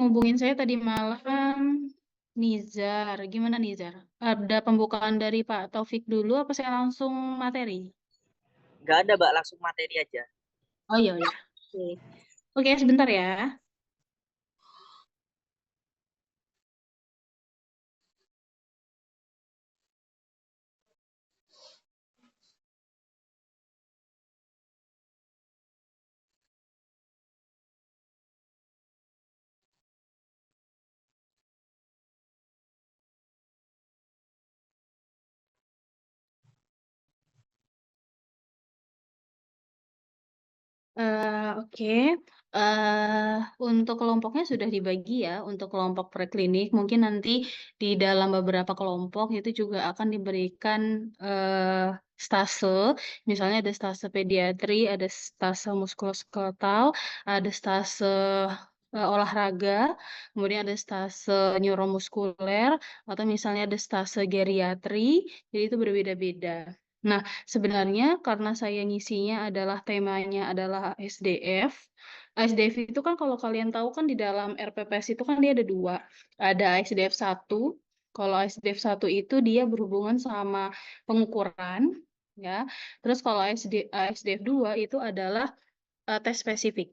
ngubungin saya tadi malam Nizar. Gimana Nizar? Ada pembukaan dari Pak Taufik dulu apa saya langsung materi? Nggak ada, Mbak. Langsung materi aja. Oh iya ya. Oke. Oke, sebentar ya. Oke. Untuk kelompoknya sudah dibagi ya. Untuk kelompok preklinik, mungkin nanti di dalam beberapa kelompok itu juga akan diberikan stase. Misalnya ada stase pediatri, ada stase muskuloskeletal, ada stase olahraga, kemudian ada stase neuromuskuler, atau misalnya ada stase geriatri. Jadi itu berbeda-beda. Nah, sebenarnya karena saya ngisinya adalah temanya adalah SDF. SDF itu kan kalau kalian tahu kan di dalam RPPS itu kan dia ada dua. Ada SDF 1. Kalau SDF 1 itu dia berhubungan sama pengukuran, ya. Terus kalau SDF 2 itu adalah tes spesifik,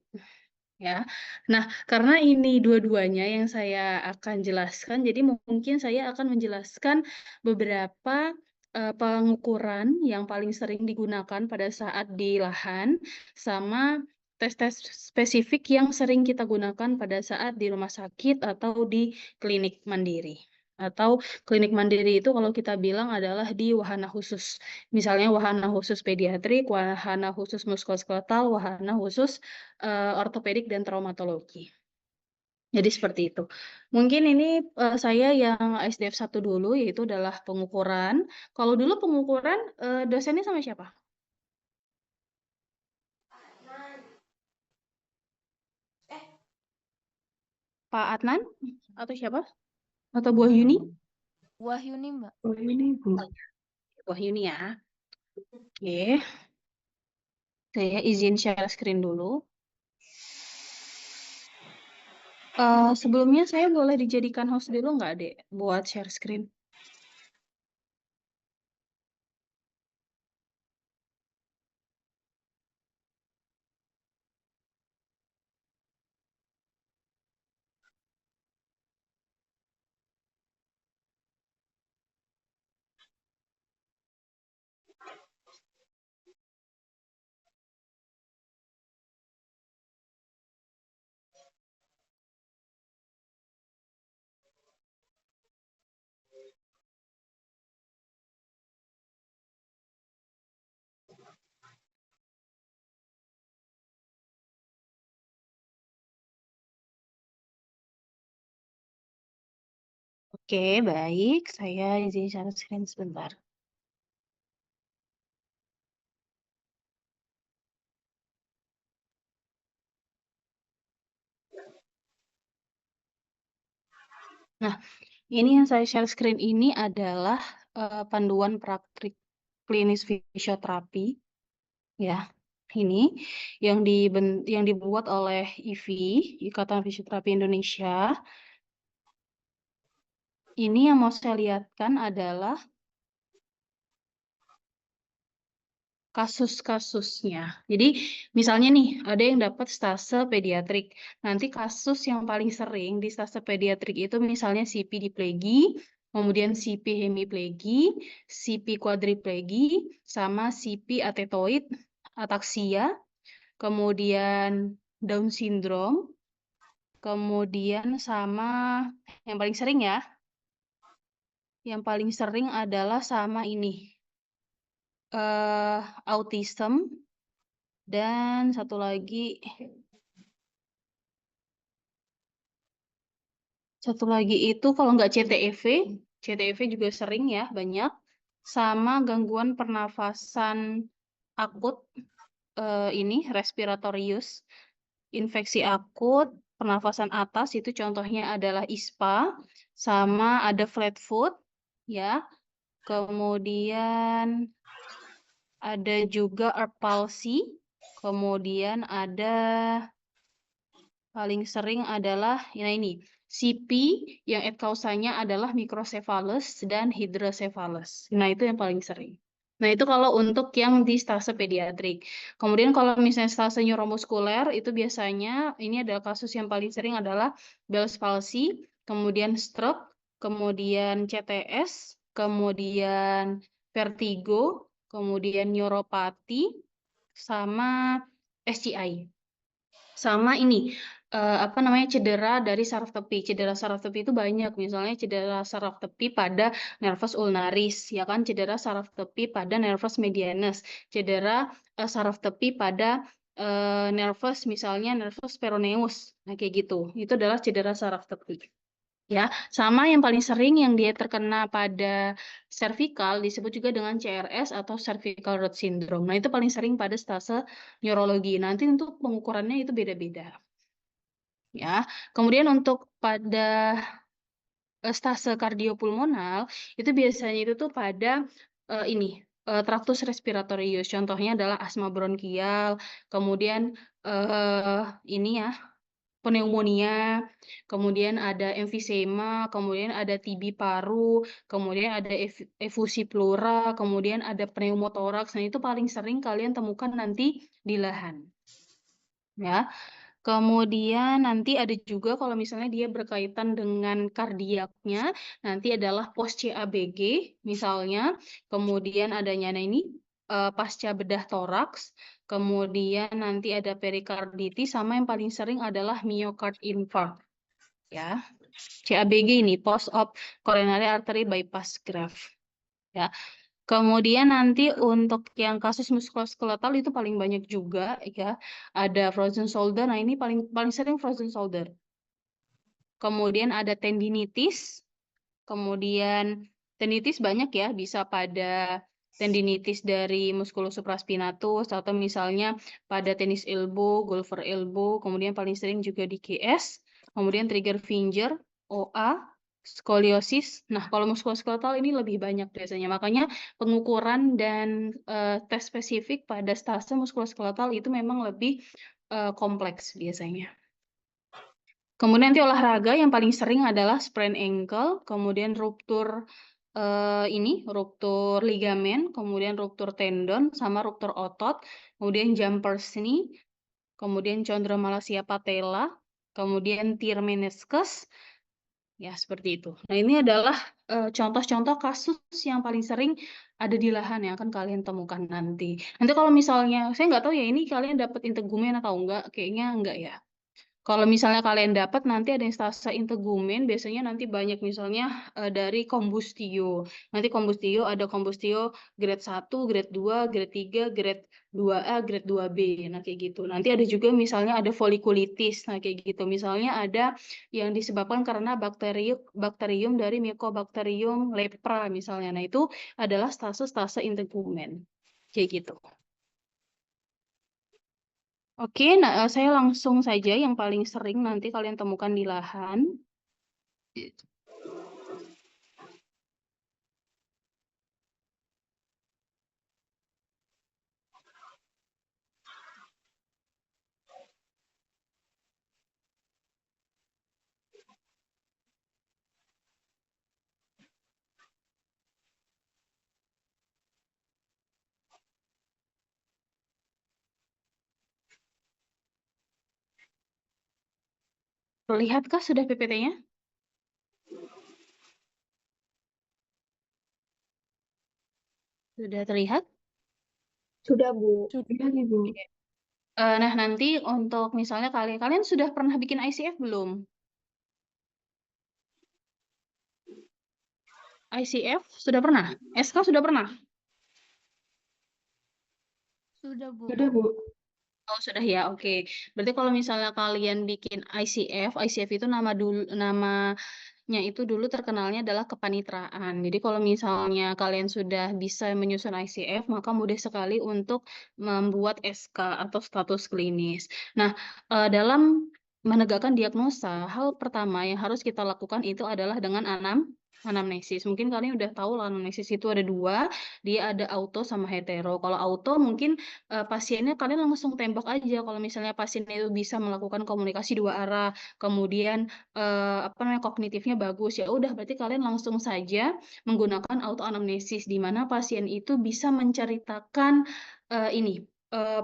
ya. Nah, karena ini dua-duanya yang saya akan jelaskan, jadi mungkin saya akan menjelaskan beberapa pengukuran yang paling sering digunakan pada saat di lahan, sama tes-tes spesifik yang sering kita gunakan pada saat di rumah sakit atau di klinik mandiri. Atau klinik mandiri itu kalau kita bilang adalah di wahana khusus. Misalnya wahana khusus pediatrik, wahana khusus muskuloskeletal, wahana khusus ortopedik dan traumatologi. Jadi seperti itu. Mungkin ini saya yang SDF 1 dulu, yaitu adalah pengukuran. Kalau dulu pengukuran dosennya sama siapa? Pak Adnan? Atau siapa? Atau Bu Yuni? Wahyuni, Mbak. Bu Yuni, Bu. Bu Yuni ya. Oke. Saya izin share screen dulu. Sebelumnya saya boleh dijadikan host dulu nggak, Dek? Buat share screen. Oke, baik. Saya izin share screen sebentar. Nah, ini yang saya share screen ini adalah panduan praktik klinis fisioterapi, ya. Ini yang dibuat oleh IFI, Ikatan Fisioterapi Indonesia. Ini yang mau saya lihatkan adalah kasus-kasusnya. Jadi misalnya nih ada yang dapat stase pediatrik. Nanti kasus yang paling sering di stase pediatrik itu misalnya CP diplegi, kemudian CP hemiplegi, CP quadriplegi, sama CP atetoid, ataksia, kemudian Down syndrome, kemudian sama yang paling sering ya, yang paling sering adalah sama ini, autism, dan satu lagi itu kalau nggak CTEV juga sering ya, banyak. Sama gangguan pernafasan akut, ini respiratorius, infeksi akut, pernafasan atas itu contohnya adalah ISPA, sama ada flat foot, ya. Kemudian ada juga earth palsy, kemudian ada paling sering adalah ini. CP yang kausanya adalah microcephalus dan hydrocephalus. Nah, itu yang paling sering. Nah, itu kalau untuk yang di stase pediatrik. Kemudian kalau misalnya stase neuromuskuler, itu biasanya ini adalah kasus yang paling sering adalah Bell's palsy, kemudian stroke, kemudian CTS, kemudian vertigo, kemudian neuropati, sama SCI. Sama ini, apa namanya, cedera dari saraf tepi. Cedera saraf tepi itu banyak, misalnya cedera saraf tepi pada nervus ulnaris, ya kan, cedera saraf tepi pada nervus medianus, cedera saraf tepi pada nervus, misalnya nervus peroneus. Nah, kayak gitu. Itu adalah cedera saraf tepi. Ya, sama yang paling sering yang dia terkena pada cervical disebut juga dengan CRS atau cervical root syndrome. Nah, itu paling sering pada stase neurologi. Nanti untuk pengukurannya itu beda-beda. Ya. Kemudian untuk pada stase kardiopulmonal itu biasanya itu tuh pada ini traktus respiratorius. Contohnya adalah asma bronkial, kemudian ini ya, pneumonia, kemudian ada emfisema, kemudian ada TB paru, kemudian ada efusi pleura, kemudian ada pneumotoraks. Nah, itu paling sering kalian temukan nanti di lahan. Ya. Kemudian nanti ada juga kalau misalnya dia berkaitan dengan kardiaknya, nanti adalah post CABG misalnya, kemudian adanya ini pasca bedah toraks, kemudian nanti ada perikarditis, sama yang paling sering adalah myocard infarct. Ya, CABG ini post op coronary artery bypass graft. Ya. Kemudian nanti untuk yang kasus muskuloskeletal itu paling banyak juga ya. Ada frozen shoulder. Nah, ini paling sering frozen shoulder. Kemudian ada tendinitis. Kemudian tendinitis banyak ya, bisa pada tendinitis dari musculus supraspinatus atau misalnya pada tennis elbow, golfer elbow, kemudian paling sering juga di GS, kemudian trigger finger, OA, skoliosis. Nah, kalau muskuloskeletal ini lebih banyak biasanya. Makanya pengukuran dan tes spesifik pada stase muskuloskeletal itu memang lebih kompleks biasanya. Kemudian nanti olahraga yang paling sering adalah sprain ankle, kemudian ruptur ruptur ligamen, kemudian ruptur tendon, sama ruptur otot, kemudian jumpers knee, kemudian chondromalacia patella, kemudian tear meniscus, ya seperti itu. Nah, ini adalah contoh-contoh kasus yang paling sering ada di lahan yang akan kalian temukan nanti. Nanti kalau misalnya, saya nggak tahu ya ini kalian dapat integumen atau enggak, kayaknya enggak ya. Kalau misalnya kalian dapat nanti ada yang stase integumen, biasanya nanti banyak misalnya dari kombustio. Nanti kombustio ada kombustio grade 1, grade 2, grade 3, grade 2A, grade 2B. Nah, kayak gitu. Nanti ada juga misalnya ada folikulitis. Nah, kayak gitu. Misalnya ada yang disebabkan karena bakterium dari Mycobacterium lepra misalnya. Nah, itu adalah stase integumen. Kayak gitu. Oke, nah saya langsung saja yang paling sering nanti kalian temukan di lahan. Terlihatkah sudah PPT-nya? Sudah terlihat? Sudah, Bu. Sudah. Bu. Nah, nanti untuk misalnya kalian sudah pernah bikin ICF belum? ICF sudah pernah? SK sudah pernah? Sudah, Bu. Sudah, Bu. Oh, sudah ya. Oke. Berarti kalau misalnya kalian bikin ICF itu namanya itu dulu terkenalnya adalah kepanitraan. Jadi kalau misalnya kalian sudah bisa menyusun ICF, maka mudah sekali untuk membuat SK atau status klinis. Nah, dalam menegakkan diagnosa, hal pertama yang harus kita lakukan itu adalah dengan anamnesis. Mungkin kalian udah tahu lah anamnesis itu ada 2, dia ada auto sama hetero. Kalau auto mungkin pasiennya kalian langsung tembak aja kalau misalnya pasien itu bisa melakukan komunikasi 2 arah, kemudian apa namanya kognitifnya bagus, ya udah berarti kalian langsung saja menggunakan auto anamnesis di mana pasien itu bisa menceritakan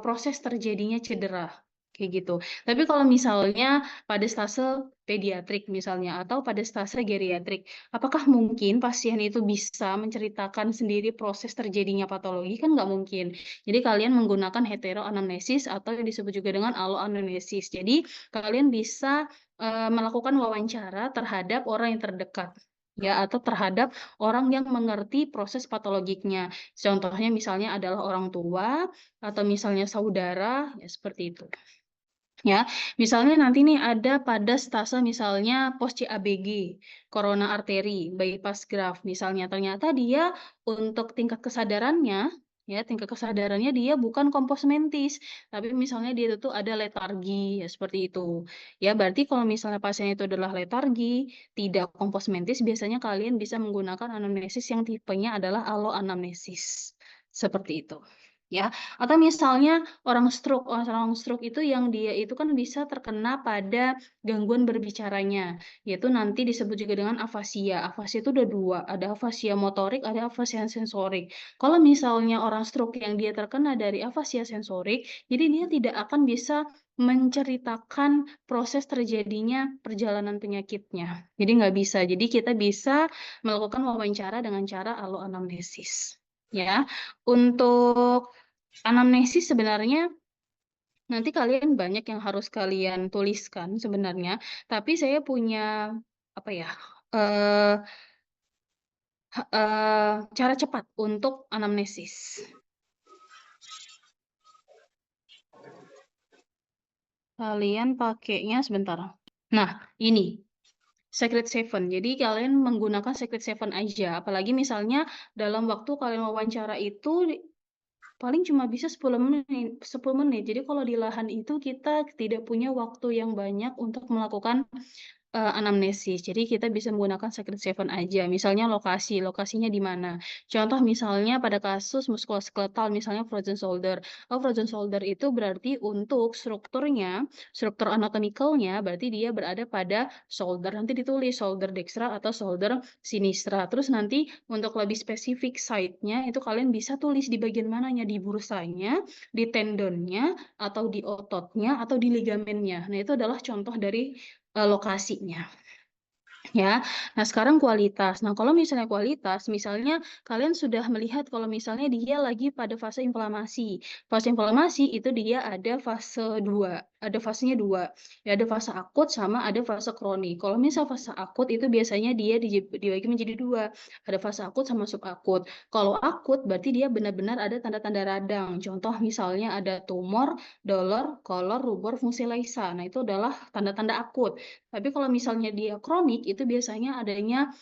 proses terjadinya cedera kayak gitu. Tapi kalau misalnya pada stase pediatrik misalnya atau pada stase geriatrik, apakah mungkin pasien itu bisa menceritakan sendiri proses terjadinya patologi? Kan nggak mungkin. Jadi kalian menggunakan heteroanamnesis atau yang disebut juga dengan alloanamnesis. Jadi kalian bisa melakukan wawancara terhadap orang yang terdekat, ya, atau terhadap orang yang mengerti proses patologiknya. Contohnya misalnya adalah orang tua atau misalnya saudara, ya seperti itu. Ya, misalnya nanti nih ada pada stase misalnya post CABG, korona arteri, bypass graft misalnya, ternyata dia untuk tingkat kesadarannya, ya tingkat kesadarannya dia bukan kompos mentis, tapi misalnya dia itu ada letargi, ya seperti itu. Ya, berarti kalau misalnya pasien itu adalah letargi, tidak kompos mentis, biasanya kalian bisa menggunakan anamnesis yang tipenya adalah alloanamnesis. Seperti itu. Ya, atau misalnya orang stroke itu yang dia itu kan bisa terkena pada gangguan berbicaranya, yaitu nanti disebut juga dengan afasia. Afasia itu ada 2, ada afasia motorik, ada afasia sensorik. Kalau misalnya orang stroke yang dia terkena dari afasia sensorik, jadi dia tidak akan bisa menceritakan proses terjadinya perjalanan penyakitnya. Jadi nggak bisa. Jadi kita bisa melakukan wawancara dengan cara alloanamnesis. Ya, untuk anamnesis sebenarnya nanti kalian banyak yang harus kalian tuliskan sebenarnya, tapi saya punya apa ya? Cara cepat untuk anamnesis. Kalian pakainya sebentar. Nah, ini Secret Seven. Jadi kalian menggunakan Secret Seven aja. Apalagi misalnya dalam waktu kalian wawancara itu paling cuma bisa 10 menit. Jadi kalau di lahan itu kita tidak punya waktu yang banyak untuk melakukan anamnesis. Jadi kita bisa menggunakan Secret Seven aja. Misalnya lokasinya di mana. Contoh misalnya pada kasus muskuloskeletal, misalnya frozen shoulder. Frozen shoulder itu berarti untuk struktur anatomicalnya, berarti dia berada pada shoulder. Nanti ditulis shoulder dextra atau shoulder sinistra. Terus nanti untuk lebih spesifik site-nya, itu kalian bisa tulis di bagian mananya, di bursanya, di tendonnya, atau di ototnya, atau di ligamennya. Nah, itu adalah contoh dari lokasinya. Ya, nah sekarang kualitas. Nah, kalau misalnya kualitas, misalnya kalian sudah melihat kalau misalnya dia lagi pada fase inflamasi. Fase inflamasi itu dia ada fase 2, ada fasenya 2. Ya, ada fase akut sama ada fase kronik. Kalau misal fase akut itu biasanya dia dibagi menjadi 2. Ada fase akut sama subakut. Kalau akut berarti dia benar-benar ada tanda-tanda radang. Contoh misalnya ada tumor, dolor, kolor, rubor, fungsi Leisa. Nah, itu adalah tanda-tanda akut. Tapi kalau misalnya dia kronik itu biasanya adanya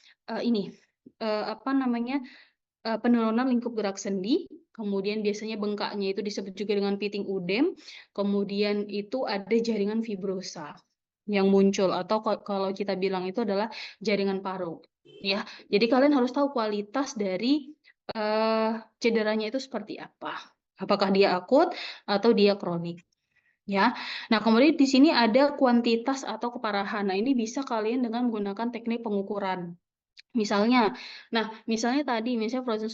penurunan lingkup gerak sendi, kemudian biasanya bengkaknya itu disebut juga dengan piting udem, kemudian itu ada jaringan fibrosa yang muncul atau kalau kita bilang itu adalah jaringan paru. Ya, jadi kalian harus tahu kualitas dari cederanya itu seperti apa. Apakah dia akut atau dia kronik. Ya, nah kemudian di sini ada kuantitas atau keparahan. Nah, ini bisa kalian dengan menggunakan teknik pengukuran. Misalnya misalnya frozen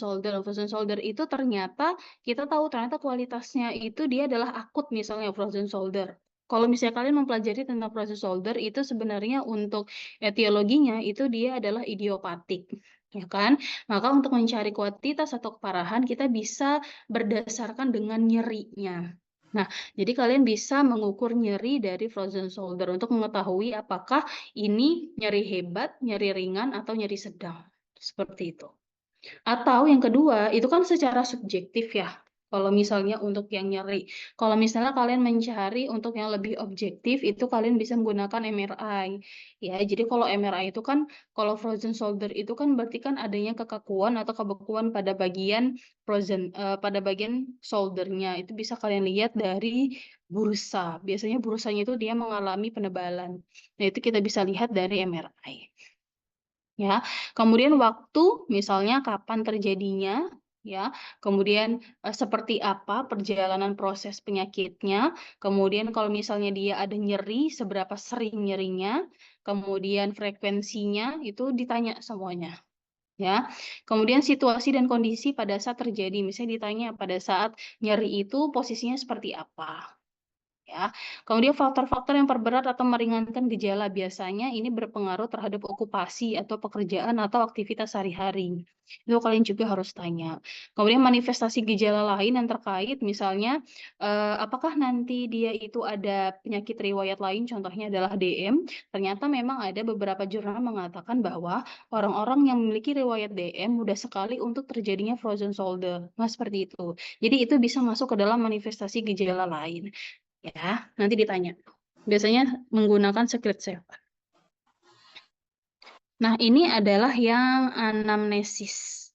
shoulder itu ternyata kita tahu ternyata kualitasnya itu dia adalah akut misalnya frozen shoulder. Kalau misalnya kalian mempelajari tentang frozen shoulder itu sebenarnya untuk etiologinya itu dia adalah idiopatik, ya kan? Maka untuk mencari kuantitas atau keparahan kita bisa berdasarkan dengan nyerinya. Nah, jadi kalian bisa mengukur nyeri dari frozen shoulder untuk mengetahui apakah ini nyeri hebat, nyeri ringan, atau nyeri sedang. Seperti itu. Atau yang kedua, itu kan secara subjektif ya. Kalau misalnya untuk yang nyeri. Kalau misalnya kalian mencari untuk yang lebih objektif, itu kalian bisa menggunakan MRI. Ya, jadi kalau MRI itu kan, kalau frozen shoulder itu kan berarti kan adanya kekakuan atau kebekuan pada bagian pada bagian shouldernya. Itu bisa kalian lihat dari bursa. Biasanya bursanya itu dia mengalami penebalan. Nah, itu kita bisa lihat dari MRI. Ya, kemudian waktu, misalnya kapan terjadinya, ya, kemudian seperti apa perjalanan proses penyakitnya, kemudian kalau misalnya dia ada nyeri, seberapa sering nyerinya, kemudian frekuensinya, itu ditanya semuanya. Ya, kemudian situasi dan kondisi pada saat terjadi, misalnya ditanya pada saat nyeri itu posisinya seperti apa. Ya, kemudian faktor-faktor yang memperberat atau meringankan gejala biasanya ini berpengaruh terhadap okupasi atau pekerjaan atau aktivitas sehari-hari. Itu kalian juga harus tanya. Kemudian manifestasi gejala lain yang terkait, misalnya apakah nanti dia itu ada penyakit riwayat lain, contohnya adalah DM. Ternyata memang ada beberapa jurnal mengatakan bahwa orang-orang yang memiliki riwayat DM mudah sekali untuk terjadinya frozen shoulder. Nah, seperti itu. Jadi itu bisa masuk ke dalam manifestasi gejala lain. Ya, nanti ditanya. Biasanya menggunakan secret saver. Nah, ini adalah yang anamnesis.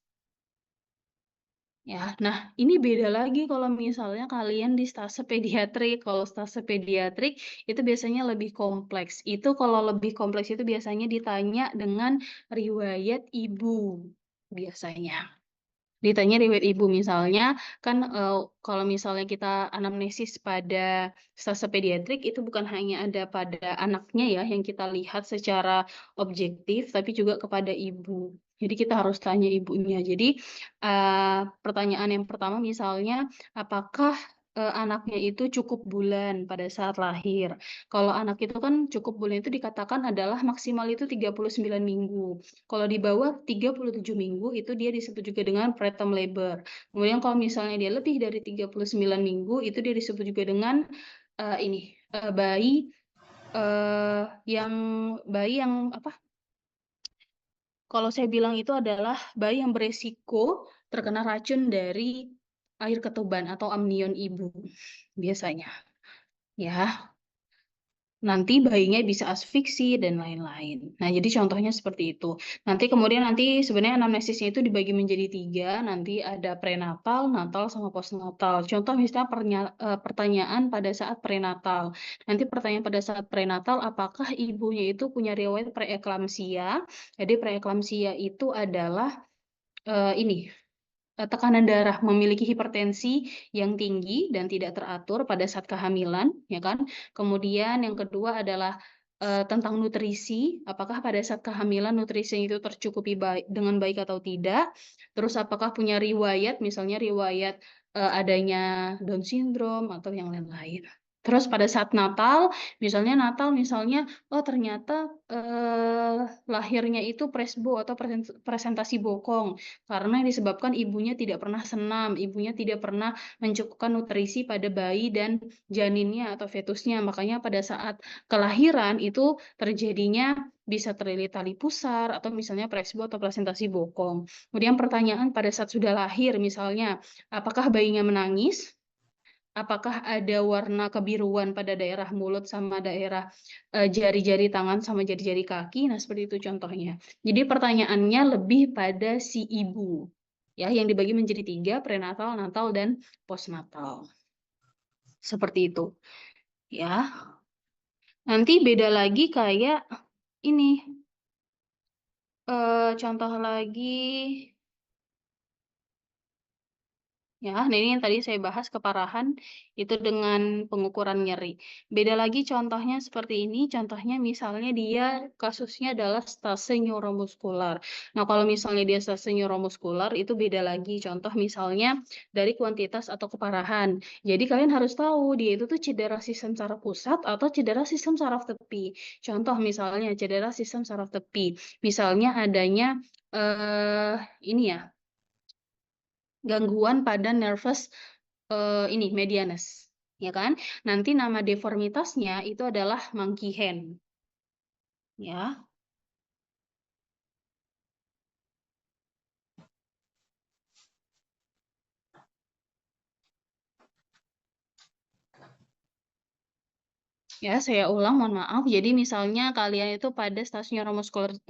Ya, nah ini beda lagi kalau misalnya kalian di stase pediatrik. Kalau stase pediatrik itu biasanya lebih kompleks. Itu kalau lebih kompleks itu biasanya ditanya dengan riwayat ibu biasanya. Ditanya riwayat ibu, misalnya kan kalau misalnya kita anamnesis pada stase pediatrik itu bukan hanya ada pada anaknya ya yang kita lihat secara objektif, tapi juga kepada ibu. Jadi kita harus tanya ibunya. Jadi pertanyaan yang pertama misalnya, apakah anaknya itu cukup bulan pada saat lahir? Kalau anak itu kan cukup bulan itu dikatakan adalah maksimal itu 39 minggu. Kalau di bawah 37 minggu itu dia disebut juga dengan preterm labor. Kemudian kalau misalnya dia lebih dari 39 minggu itu dia disebut juga dengan bayi yang apa? Kalau saya bilang itu adalah bayi yang beresiko terkena racun dari air ketuban atau amnion ibu biasanya. Ya, nanti bayinya bisa asfiksi dan lain-lain. Nah, jadi contohnya seperti itu. Nanti kemudian sebenarnya anamnesisnya itu dibagi menjadi 3. Nanti ada prenatal, natal, sama postnatal. Contoh misalnya pertanyaan pada saat prenatal. Nanti pertanyaan pada saat prenatal, apakah ibunya itu punya riwayat preeklamsia? Jadi preeklamsia itu adalah tekanan darah, memiliki hipertensi yang tinggi dan tidak teratur pada saat kehamilan, ya kan? Kemudian yang kedua adalah tentang nutrisi, apakah pada saat kehamilan nutrisi itu tercukupi dengan baik atau tidak? Terus apakah punya riwayat, misalnya riwayat adanya Down syndrome atau yang lain-lain. Terus pada saat Natal, misalnya, oh ternyata lahirnya itu presbo atau presentasi bokong karena disebabkan ibunya tidak pernah senam, ibunya tidak pernah mencukupkan nutrisi pada bayi dan janinnya atau fetusnya. Makanya pada saat kelahiran itu terjadinya bisa terjadi tali pusar atau misalnya presbo atau presentasi bokong. Kemudian pertanyaan pada saat sudah lahir, misalnya apakah bayinya menangis? Apakah ada warna kebiruan pada daerah mulut sama daerah jari-jari tangan sama jari-jari kaki? Nah, seperti itu contohnya. Jadi pertanyaannya lebih pada si ibu. Ya, yang dibagi menjadi 3, prenatal, natal, dan postnatal. Seperti itu. Ya. Nanti beda lagi kayak ini. Contoh lagi. Ya, nah ini yang tadi saya bahas keparahan itu dengan pengukuran nyeri. Beda lagi contohnya seperti ini, contohnya misalnya dia kasusnya adalah stase neuromuskular. Nah, kalau misalnya dia stase neuromuskular itu beda lagi. Contoh misalnya dari kuantitas atau keparahan. Jadi kalian harus tahu dia itu tuh cedera sistem saraf pusat atau cedera sistem saraf tepi. Contoh misalnya cedera sistem saraf tepi. Misalnya adanya ini ya, gangguan pada nervus medianus, ya kan? Nanti nama deformitasnya itu adalah monkey hand. Ya. Ya, saya ulang, mohon maaf. Jadi misalnya kalian itu pada stasiun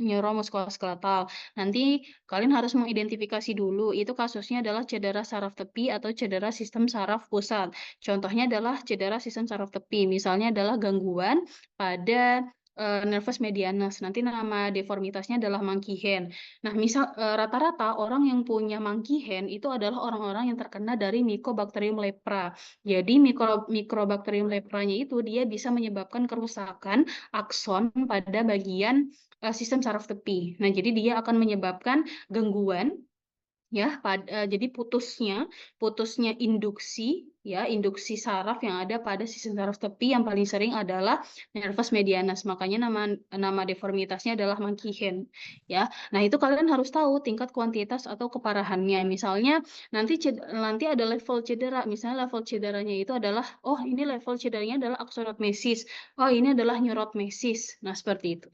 neuromuskuloskeletal. Nanti kalian harus mengidentifikasi dulu, itu kasusnya adalah cedera saraf tepi atau cedera sistem saraf pusat. Contohnya adalah cedera sistem saraf tepi. Misalnya adalah gangguan pada nervus medianus. Nanti nama deformitasnya adalah monkey hand. Nah, misal rata-rata orang yang punya monkey hand itu adalah orang-orang yang terkena dari Mycobacterium lepra. Jadi mikrobakterium lepranya itu dia bisa menyebabkan kerusakan akson pada bagian sistem saraf tepi. Nah, jadi dia akan menyebabkan gangguan ya jadi putusnya induksi saraf yang ada pada sistem saraf tepi yang paling sering adalah nervus medianus. Makanya nama deformitasnya adalah monkey hand ya. Nah, itu kalian harus tahu tingkat kuantitas atau keparahannya. Misalnya nanti ada level cedera. Misalnya level cederanya itu adalah ini level cederanya adalah aksonomesis. Ini adalah neurotmesis. Nah, seperti itu.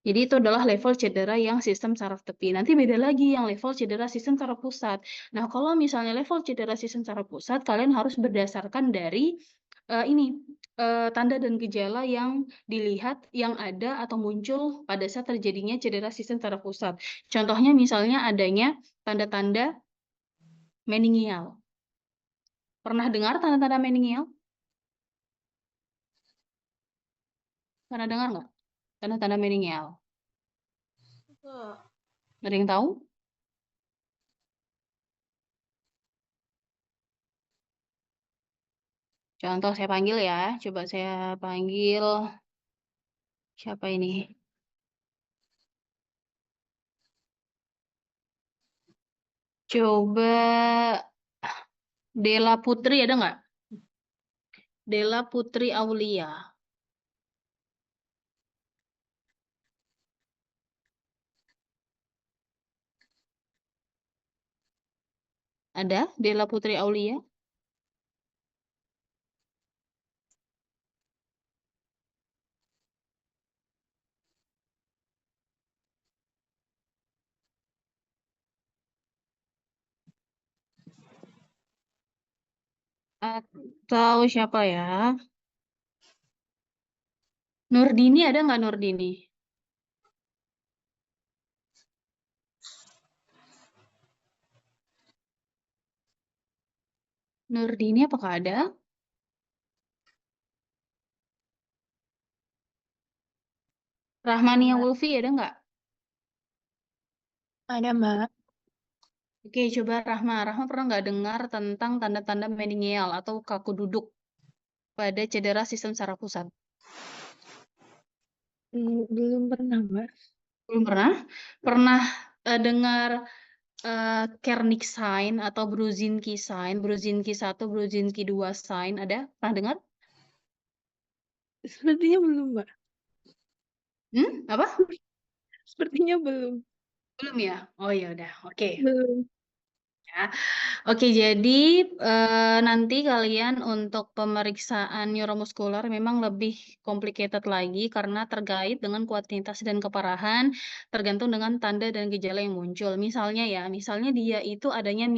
Jadi itu adalah level cedera yang sistem saraf tepi. Nanti beda lagi yang level cedera sistem saraf pusat. Nah, kalau misalnya level cedera sistem saraf pusat, kalian harus berdasarkan dari tanda dan gejala yang dilihat, yang ada atau muncul pada saat terjadinya cedera sistem saraf pusat. Contohnya misalnya adanya tanda-tanda meningial. Pernah dengar tanda-tanda meningial? Pernah dengar nggak? Tanda-tanda meningial. Ada yang tahu? Contoh saya panggil ya. Coba saya panggil siapa ini? Coba Della Putri ada nggak? Della Putri Aulia. Ada Della Putri Aulia? Atau siapa ya? Nurdini ada nggak Nurdini? Nurdini apakah ada? Rahmania Ulfi ada nggak? Ada, Mbak. Oke, coba Rahma. Rahma pernah nggak dengar tentang tanda-tanda meningial atau kaku duduk pada cedera sistem saraf pusat? Belum pernah, Mbak. Belum pernah? Pernah dengar Kernick sign atau Brudzinski sign, Brudzinski 1, Brudzinski 2 sign, ada? Pernah dengar? Sepertinya belum, Mbak. Apa? Sepertinya belum. Belum ya? Oh ya udah, oke. Belum. Ya. Oke, jadi nanti kalian untuk pemeriksaan neuromuskular memang lebih complicated lagi karena terkait dengan kuantitas dan keparahan tergantung dengan tanda dan gejala yang muncul. Misalnya dia itu adanya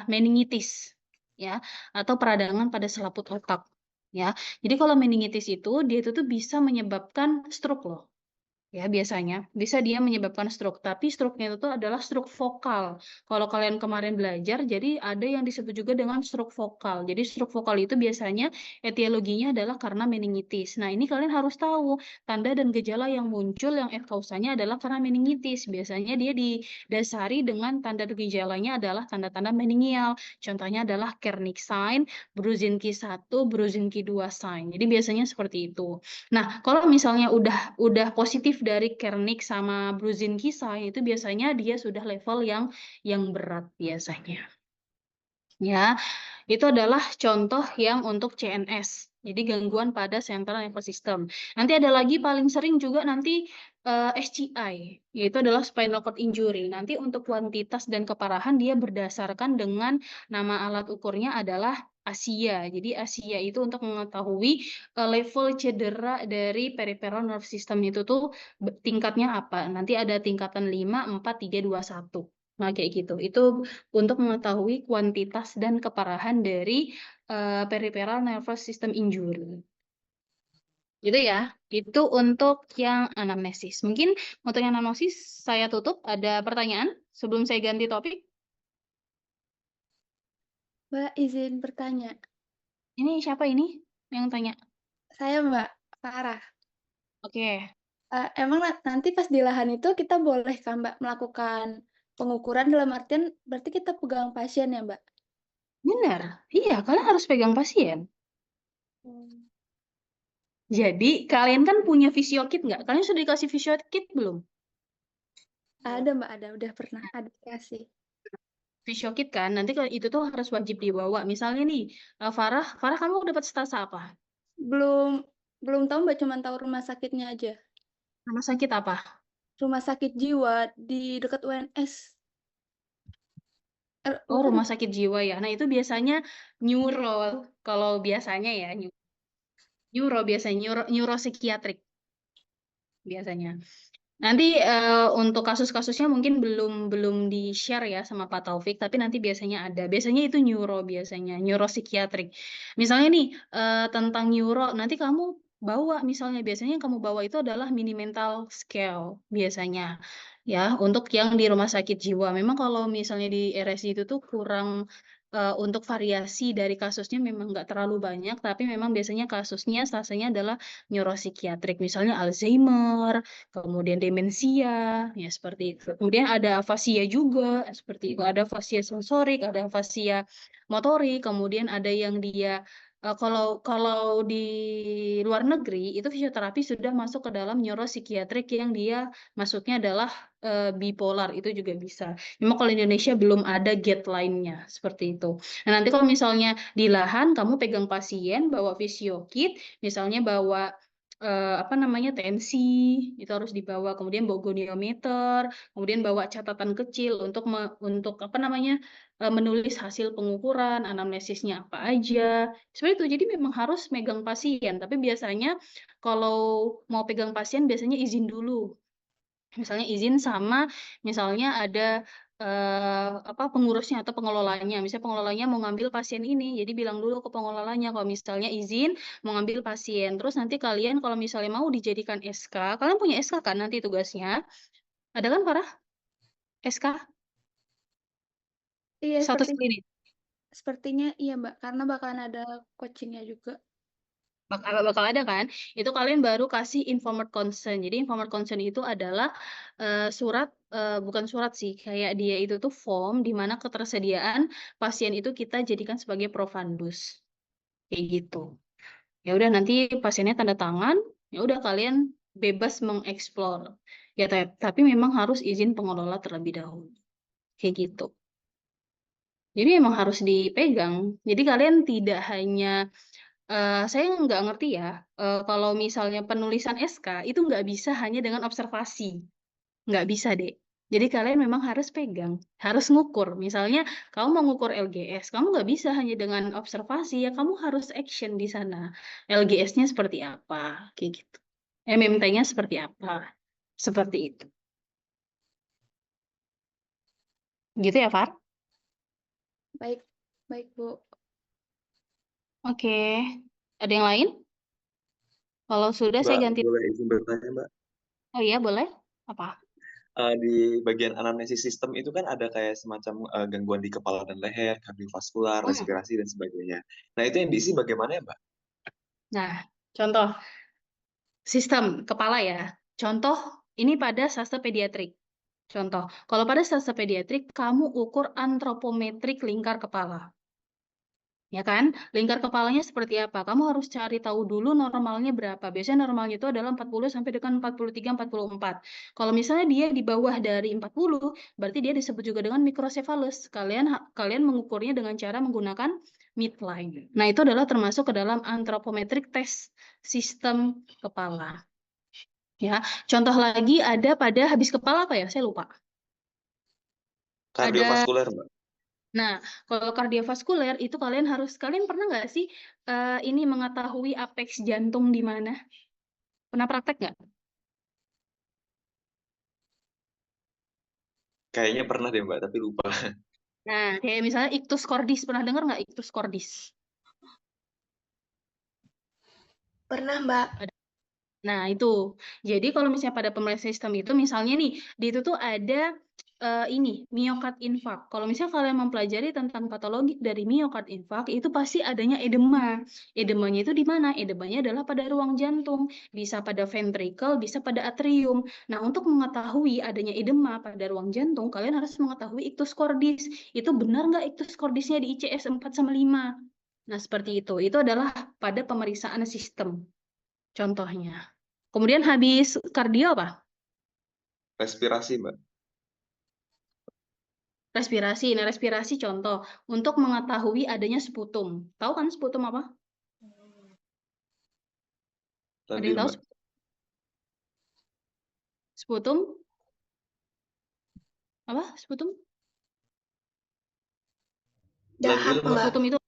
meningitis ya atau peradangan pada selaput otak ya. Jadi kalau meningitis itu dia itu tuh bisa menyebabkan stroke loh. Ya, biasanya bisa dia menyebabkan stroke, tapi stroke-nya itu adalah stroke vokal. Kalau kalian kemarin belajar, jadi ada yang disebut juga dengan stroke vokal. Jadi stroke vokal itu biasanya etiologinya adalah karena meningitis. Nah, ini kalian harus tahu tanda dan gejala yang muncul yang kausanya adalah karena meningitis. Biasanya dia didasari dengan tanda dan gejalanya adalah tanda-tanda meningial. Contohnya adalah Kernick sign, Brudzinski 1, Brudzinski 2 sign. Jadi biasanya seperti itu. Nah, kalau misalnya udah positif dari Kernick sama Brudzinski sign itu biasanya dia sudah level yang berat biasanya. Ya, itu adalah contoh yang untuk CNS. Jadi gangguan pada central nervous system. Nanti ada lagi paling sering juga nanti SCI, yaitu adalah spinal cord injury. Nanti untuk kuantitas dan keparahan dia berdasarkan dengan nama alat ukurnya adalah ASIA. Jadi ASIA itu untuk mengetahui level cedera dari peripheral nerve system itu tuh tingkatnya apa. Nanti ada tingkatan 5, 4, 3, 2, 1. Nah, kayak gitu. Itu untuk mengetahui kuantitas dan keparahan dari peripheral nervous system injury. Gitu ya. Itu untuk yang anamnesis. Mungkin untuk yang anamnesis saya tutup. Ada pertanyaan sebelum saya ganti topik? Mbak, izin bertanya. Ini siapa ini yang tanya? Saya Mbak Farah. Oke. Emang nanti pas di lahan itu kita boleh kan Mbak melakukan pengukuran dalam artian berarti kita pegang pasien ya Mbak? Benar. Iya, kalian harus pegang pasien. Hmm. Jadi, kalian kan punya visio kit nggak? Kalian sudah dikasih visio kit belum? Ada Mbak, ada. Udah pernah ada dikasih. Visio kit kan, nanti kalau itu tuh harus wajib dibawa. Misalnya nih, Farah kamu dapat stasa apa? Belum tahu Mbak, cuman tahu rumah sakitnya aja. Rumah sakit apa? Rumah sakit jiwa di dekat UNS. Oh, Bukan. rumah sakit jiwa ya. Nah, itu biasanya neuro. Kalau biasanya ya, neuro biasanya, neuropsikiatrik biasanya. Nanti untuk kasus-kasusnya mungkin belum belum di-share ya sama Pak Taufik, tapi nanti biasanya ada. Biasanya itu neuro biasanya, neuropsikiatrik. Misalnya nih tentang neuro, nanti kamu bawa misalnya biasanya yang kamu bawa itu adalah mini mental scale biasanya. Ya, untuk yang di rumah sakit jiwa. Memang kalau misalnya di RSI itu tuh kurang untuk variasi dari kasusnya memang nggak terlalu banyak, tapi memang biasanya kasusnya stasanya adalah neuropsikiatrik, misalnya Alzheimer, kemudian demensia, ya seperti itu. Kemudian ada afasia juga, seperti itu. Ada afasia sensorik, ada afasia motorik, kemudian ada yang dia kalau kalau di luar negeri itu fisioterapi sudah masuk ke dalam neuropsikiatrik yang dia masuknya adalah bipolar, itu juga bisa. Memang kalau Indonesia belum ada guideline-nya seperti itu. Nah, nanti kalau misalnya di lahan kamu pegang pasien bawa visio kit, misalnya bawa apa namanya tensi itu harus dibawa, kemudian bawa goniometer, kemudian bawa catatan kecil untuk apa namanya menulis hasil pengukuran, anamnesisnya apa aja. Seperti itu. Jadi memang harus megang pasien, tapi biasanya kalau mau pegang pasien biasanya izin dulu. Misalnya izin sama misalnya ada apa pengurusnya atau pengelolanya. Misalnya pengelolanya mau ngambil pasien ini, jadi bilang dulu ke pengelolanya kalau misalnya izin mau ngambil pasien. Terus nanti kalian kalau misalnya mau dijadikan SK, kalian punya SK kan nanti tugasnya? Ada kan Farah? SK? Iya, Status klinis. sepertinya iya Mbak, karena bakalan ada coachingnya juga. Bakal ada kan? Itu kalian baru kasih informed consent. Jadi informed consent itu adalah surat, bukan surat sih, kayak dia itu tuh form di mana ketersediaan pasien itu kita jadikan sebagai profundus. Kayak gitu. Ya udah nanti pasiennya tanda tangan, ya udah kalian bebas mengeksplor. Ya tapi memang harus izin pengelola terlebih dahulu. Kayak gitu. Jadi memang harus dipegang. Jadi kalian tidak hanya saya nggak ngerti ya, kalau misalnya penulisan SK itu nggak bisa hanya dengan observasi, nggak bisa deh. Jadi kalian memang harus pegang, harus ngukur. Misalnya kamu mau ngukur LGS, kamu nggak bisa hanya dengan observasi, ya kamu harus action di sana. LGS-nya seperti apa, kayak gitu. MMT-nya seperti apa, seperti itu. Gitu ya, Far? Baik, baik Bu. Oke. Ada yang lain? Kalau sudah saya Mbak, ganti. boleh izin bertanya, Mbak? Oh iya, boleh. Apa? Di bagian anamnesis sistem itu kan ada kayak semacam gangguan di kepala dan leher, kardiovaskular, Hmm. respirasi, dan sebagainya. Nah, itu yang diisi bagaimana ya, Mbak? Nah, contoh. Sistem kepala ya. Contoh ini pada sastra pediatrik. Contoh, kalau pada sastra pediatrik kamu ukur antropometrik lingkar kepala. Ya kan? Lingkar kepalanya seperti apa? Kamu harus cari tahu dulu normalnya berapa. Biasanya normalnya itu adalah 40 sampai dengan 43, 44. Kalau misalnya dia di bawah dari 40, berarti dia disebut juga dengan mikrosefalus. Kalian mengukurnya dengan cara menggunakan midline. Nah, itu adalah termasuk ke dalam antropometrik tes sistem kepala. Ya, contoh lagi ada pada habis kepala apa ya? Saya lupa. Ada, Kardiovaskuler, Mbak. nah kalau kardiovaskuler itu kalian pernah nggak sih ini mengetahui apeks jantung di mana? Pernah praktek nggak? Kayaknya pernah deh Mbak, tapi lupa. Nah, kayak misalnya ictus cordis, pernah dengar nggak ictus cordis? Pernah, Mbak. Nah, itu. Jadi kalau misalnya pada pemeriksaan sistem itu, misalnya nih, di itu tuh ada ini, miocard infarct. Kalau misalnya kalian mempelajari tentang patologi dari miocard infarct, itu pasti adanya edema. Edemanya itu di mana? Edemanya adalah pada ruang jantung. Bisa pada ventricle, bisa pada atrium. Nah, untuk mengetahui adanya edema pada ruang jantung, kalian harus mengetahui ictus cordis. Itu benar nggak ictus cordisnya di ICS 4 sama 5? Nah, seperti itu. Itu adalah pada pemeriksaan sistem. Contohnya. Kemudian habis kardio apa? Respirasi Mbak. Respirasi. Nah, respirasi contoh untuk mengetahui adanya sputum. Tahu kan sputum apa? Ada Lendir yang tahu Mbak. sputum? Apa? Sputum? Lendir Mbak. Sputum itu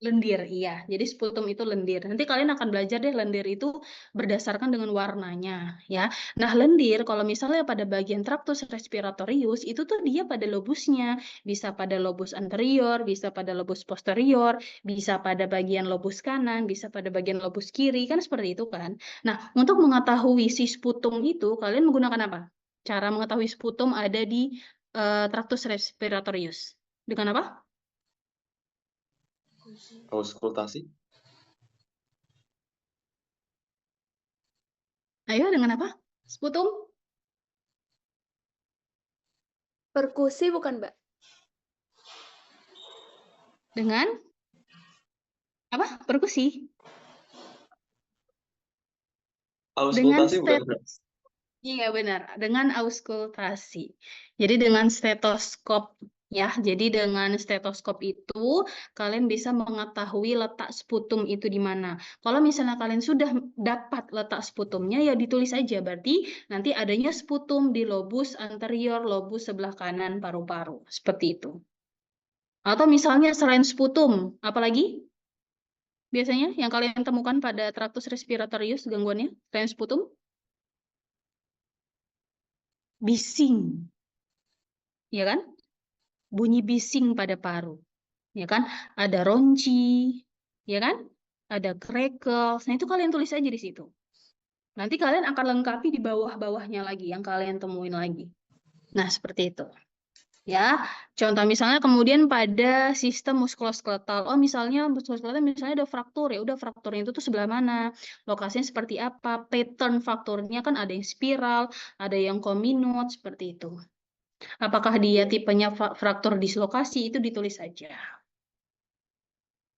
lendir, iya. Jadi sputum itu lendir. Nanti kalian akan belajar deh lendir itu berdasarkan dengan warnanya, ya. Nah, lendir kalau misalnya pada bagian traktus respiratorius itu tuh dia pada lobusnya, bisa pada lobus anterior, bisa pada lobus posterior, bisa pada bagian lobus kanan, bisa pada bagian lobus kiri, kan seperti itu kan. Nah, untuk mengetahui si sputum itu kalian menggunakan apa? Cara mengetahui sputum ada di traktus respiratorius. Dengan apa? Auskultasi. Ayo, dengan apa? Sputum? Perkusi bukan, Mbak? Dengan apa? Perkusi. Dengan Auskultasi bukan Mbak? Iya benar, dengan auskultasi. Jadi dengan stetoskop ya. Jadi dengan stetoskop itu kalian bisa mengetahui letak sputum itu di mana. Kalau misalnya kalian sudah dapat letak sputumnya ya ditulis aja. Berarti nanti adanya sputum di lobus anterior, lobus sebelah kanan paru-paru. Seperti itu. Atau misalnya selain sputum, apalagi biasanya yang kalian temukan pada traktus respiratorius gangguannya selain sputum? Bising, ya kan? Bunyi bising pada paru, ya kan? Ada ronci, ya kan? Ada crackles. Nah, itu kalian tulis aja di situ. Nanti kalian akan lengkapi di bawah-bawahnya lagi yang kalian temuin lagi. Nah, seperti itu. Ya, contoh misalnya kemudian pada sistem muskuloskeletal. Oh, misalnya muskuloskeletal misalnya ada fraktur ya, udah frakturnya itu tuh sebelah mana? Lokasinya seperti apa? Pattern frakturnya kan ada yang spiral, ada yang kominot seperti itu. Apakah dia tipenya fraktur dislokasi itu ditulis saja.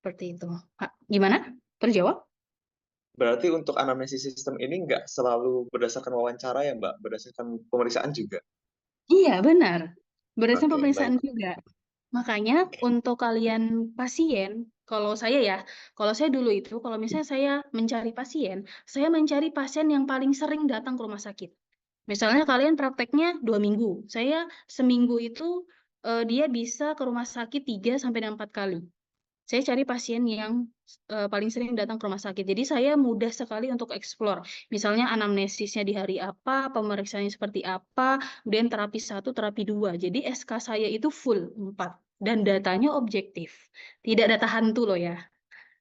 Seperti itu. Gimana? Terjawab? Berarti untuk anamnesis sistem ini nggak selalu berdasarkan wawancara ya Mbak, berdasarkan pemeriksaan juga. Iya, benar. Berdasarkan Oke, pemeriksaan baik. juga. Makanya untuk kalian pasien, kalau saya dulu itu, kalau misalnya saya mencari pasien yang paling sering datang ke rumah sakit. Misalnya kalian prakteknya 2 minggu, saya seminggu itu dia bisa ke rumah sakit 3-4 kali. Saya cari pasien yang paling sering datang ke rumah sakit. Jadi saya mudah sekali untuk explore. Misalnya anamnesisnya di hari apa, pemeriksaannya seperti apa, kemudian terapi 1, terapi 2. Jadi SK saya itu full 4. Dan datanya objektif. Tidak data hantu loh ya.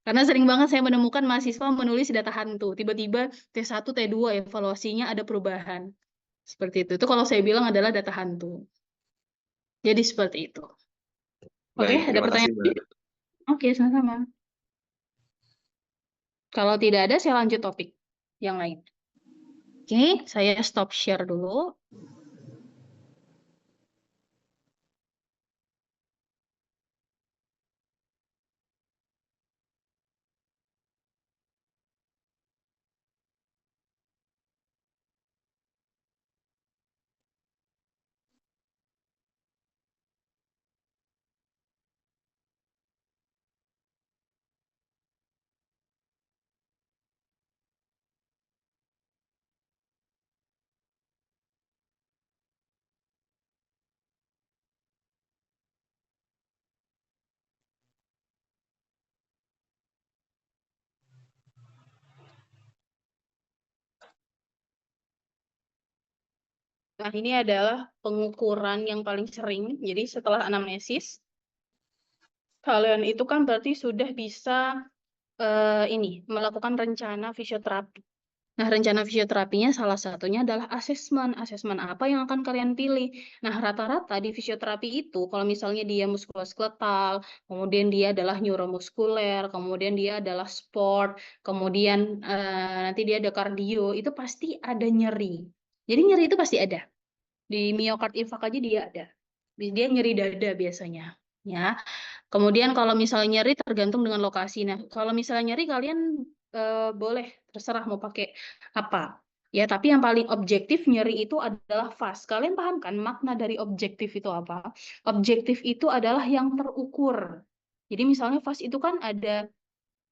Karena sering banget saya menemukan mahasiswa menulis data hantu. Tiba-tiba T1, T2 evaluasinya ada perubahan. Seperti itu. Itu kalau saya bilang adalah data hantu. Jadi seperti itu. Oke, Baik, ada terima kasih pertanyaan lagi? Mbak. Oke, sama-sama. Kalau tidak ada, saya lanjut topik yang lain. Oke, saya stop share dulu. Nah, ini adalah pengukuran yang paling sering. Jadi setelah anamnesis, kalian itu kan berarti sudah bisa ini melakukan rencana fisioterapi. Nah, rencana fisioterapinya salah satunya adalah asesmen. Asesmen apa yang akan kalian pilih? Nah, rata-rata di fisioterapi itu, kalau misalnya dia muskuloskeletal, kemudian dia adalah neuromuskuler, kemudian dia adalah sport, kemudian nanti dia ada kardio, itu pasti ada nyeri. Jadi nyeri itu pasti ada. Di miocard infarct aja dia ada. Dia nyeri dada biasanya. Ya. Kemudian kalau misalnya nyeri tergantung dengan lokasi. Nah, kalau misalnya nyeri kalian boleh terserah mau pakai apa. Ya, tapi yang paling objektif nyeri itu adalah fast. Kalian paham kan makna dari objektif itu apa? Objektif itu adalah yang terukur. Jadi misalnya fast itu kan ada,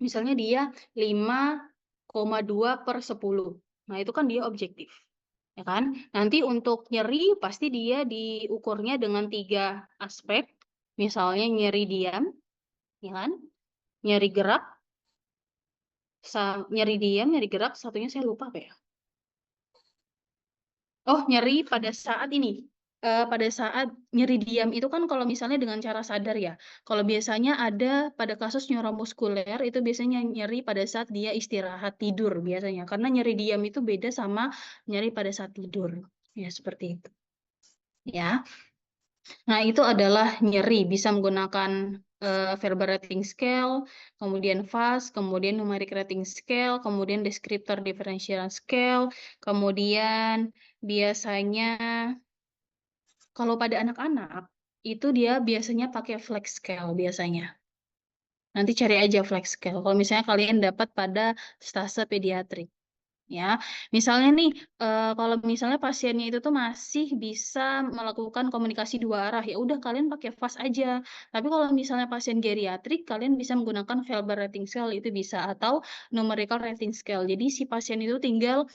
misalnya dia 5,2/10. Nah, itu kan dia objektif. Ya kan? Nanti untuk nyeri pasti dia diukurnya dengan 3 aspek. Misalnya nyeri diam, ya kan? Nyeri gerak, nyeri diam, nyeri gerak, satunya saya lupa apa ya? Oh, nyeri pada saat ini. Pada saat nyeri diam itu kan kalau misalnya dengan cara sadar ya. Kalau biasanya ada pada kasus neuromuskuler itu biasanya nyeri pada saat dia istirahat tidur biasanya. Karena nyeri diam itu beda sama nyeri pada saat tidur. Ya, seperti itu. Ya. Nah, itu adalah nyeri, bisa menggunakan verbal rating scale, kemudian VAS, kemudian numeric rating scale, kemudian descriptor differential scale, kemudian biasanya kalau pada anak-anak itu dia biasanya pakai flex scale biasanya. Nanti cari aja flex scale. Kalau misalnya kalian dapat pada stase pediatrik. Ya, misalnya nih, kalau misalnya pasiennya itu tuh masih bisa melakukan komunikasi 2 arah, ya udah kalian pakai FAST aja. Tapi kalau misalnya pasien geriatrik, kalian bisa menggunakan verbal rating scale itu bisa, atau numerical rating scale. Jadi si pasien itu tinggal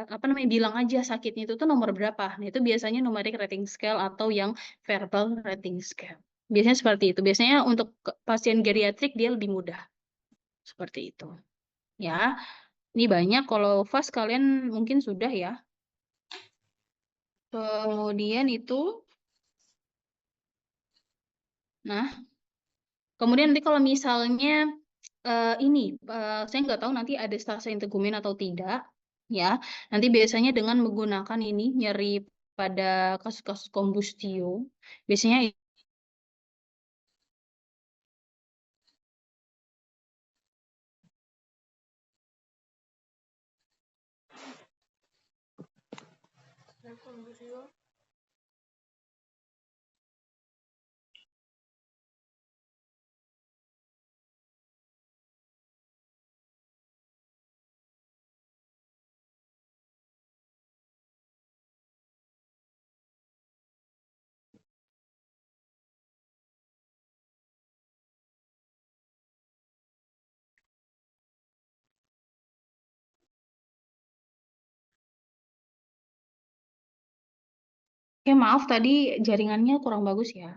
apa namanya bilang aja sakitnya itu tuh nomor berapa. Nah, itu biasanya numeric rating scale atau yang verbal rating scale. Biasanya seperti itu. Biasanya untuk pasien geriatrik dia lebih mudah. Seperti itu. Ya. Ini banyak, kalau fast kalian mungkin sudah ya. Kemudian itu, nah, kemudian nanti kalau misalnya ini, saya nggak tahu nanti ada stase integumen atau tidak, ya. Nanti biasanya dengan menggunakan ini nyeri pada kasus-kasus kombustio, biasanya maaf tadi jaringannya kurang bagus ya.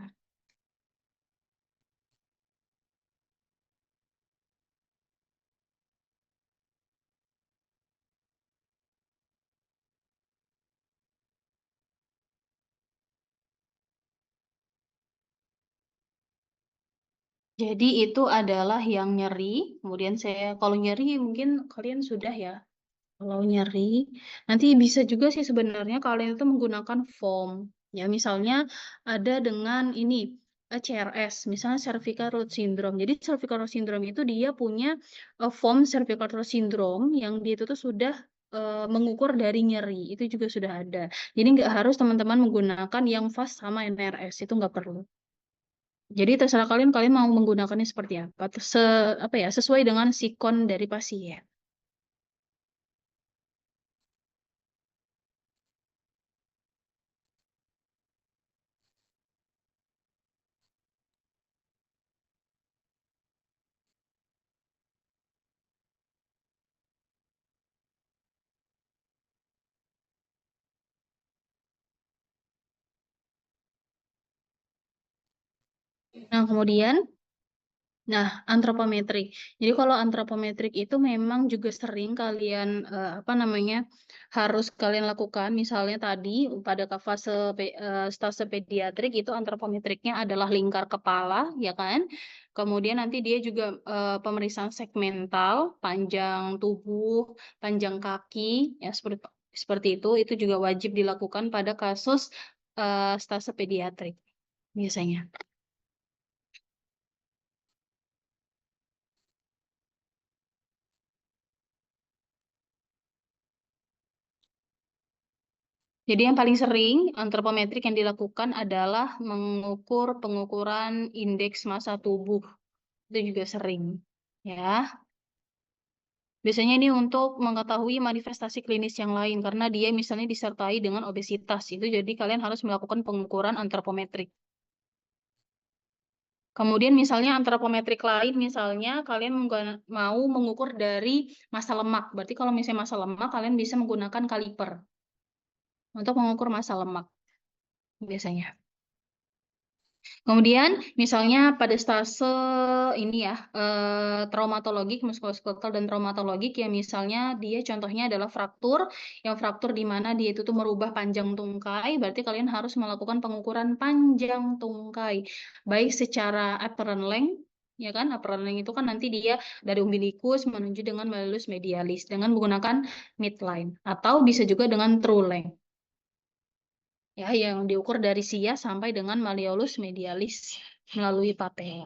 Jadi itu adalah yang nyeri, kemudian kalau nyeri mungkin kalian sudah ya. Kalau nyeri, nanti bisa juga sih sebenarnya kalian itu menggunakan foam. Ya, misalnya ada dengan ini, CRS, misalnya cervical root syndrome. Jadi cervical root syndrome itu dia punya foam cervical root syndrome yang dia itu tuh sudah mengukur dari nyeri. Itu juga sudah ada. Jadi nggak harus teman-teman menggunakan yang fast sama NRS, itu nggak perlu. Jadi terserah kalian, kalian mau menggunakannya seperti apa. Apa ya, sesuai dengan sikon dari pasien. Nah, kemudian Nah, antropometrik. Jadi kalau antropometrik itu memang juga sering kalian harus kalian lakukan. Misalnya tadi pada stase pediatrik itu antropometriknya adalah lingkar kepala, ya kan? Kemudian nanti dia juga pemeriksaan segmental, panjang tubuh, panjang kaki, ya seperti itu. Itu juga wajib dilakukan pada kasus stase pediatrik biasanya. Jadi yang paling sering antropometrik yang dilakukan adalah mengukur pengukuran indeks massa tubuh. Itu juga sering. Ya. Biasanya ini untuk mengetahui manifestasi klinis yang lain karena dia misalnya disertai dengan obesitas. Itu jadi kalian harus melakukan pengukuran antropometrik. Kemudian misalnya antropometrik lain, misalnya kalian mau mengukur dari massa lemak. Berarti kalau misalnya massa lemak, kalian bisa menggunakan kaliper untuk mengukur massa lemak biasanya. Kemudian misalnya pada stase ini ya, traumatologik, muskuloskeletal dan traumatologik ya, misalnya dia contohnya adalah fraktur, yang fraktur di mana dia itu tuh merubah panjang tungkai, berarti kalian harus melakukan pengukuran panjang tungkai, baik secara apparent length, ya kan, apparent length itu kan nanti dia dari umbilikus menuju dengan malleolus medialis dengan menggunakan midline, atau bisa juga dengan true length. Ya, yang diukur dari sia sampai dengan malleolus medialis melalui papea.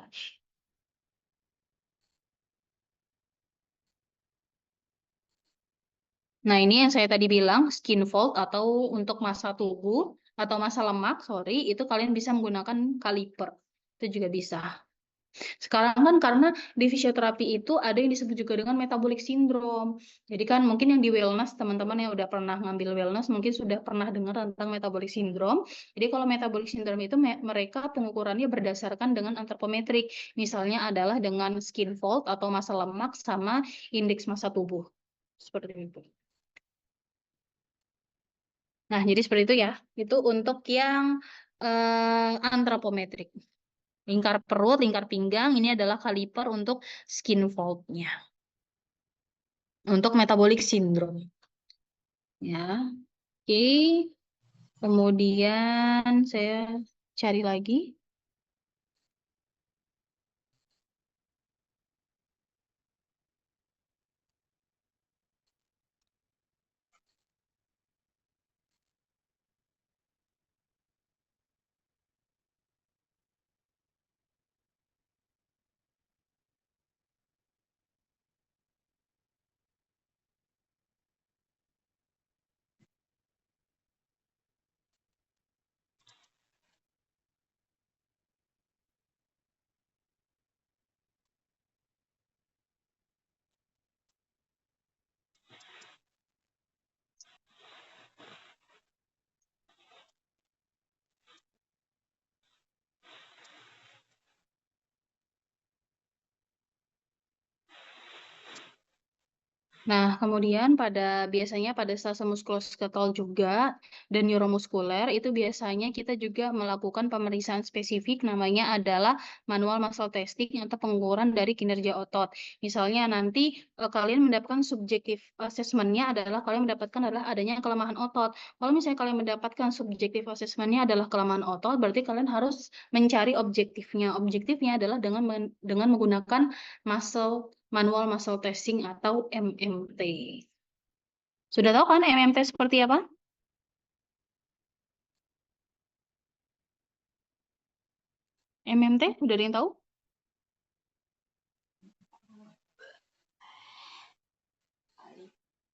Nah, ini yang saya tadi bilang, skin fold atau untuk massa tubuh atau massa lemak, itu kalian bisa menggunakan kaliper. Itu juga bisa. Sekarang kan karena di fisioterapi itu ada yang disebut juga dengan metabolic syndrome. Jadi kan mungkin yang di wellness, teman-teman yang udah pernah ngambil wellness mungkin sudah pernah dengar tentang metabolic syndrome. Jadi kalau metabolic syndrome itu mereka pengukurannya berdasarkan dengan antropometrik. Misalnya adalah dengan skin fold atau massa lemak sama indeks massa tubuh. Seperti itu. Nah, jadi seperti itu ya. Itu untuk yang antropometrik. Lingkar perut, lingkar pinggang, ini adalah kaliper untuk skin fold-nya. Untuk metabolic syndrome. Ya, oke. Kemudian saya cari lagi. Nah, kemudian biasanya pada stase muskuloskeletal juga dan neuromuskuler itu biasanya kita juga melakukan pemeriksaan spesifik namanya adalah manual muscle testing atau pengukuran dari kinerja otot. Misalnya nanti kalian mendapatkan subjektif assessment-nya adalah kalian mendapatkan adalah adanya kelemahan otot. Kalau misalnya kalian mendapatkan subjektif assessment-nya adalah kelemahan otot, berarti kalian harus mencari objektifnya. Objektifnya adalah dengan menggunakan manual muscle testing atau MMT. Sudah tahu kan MMT seperti apa? MMT, udah ada yang tahu?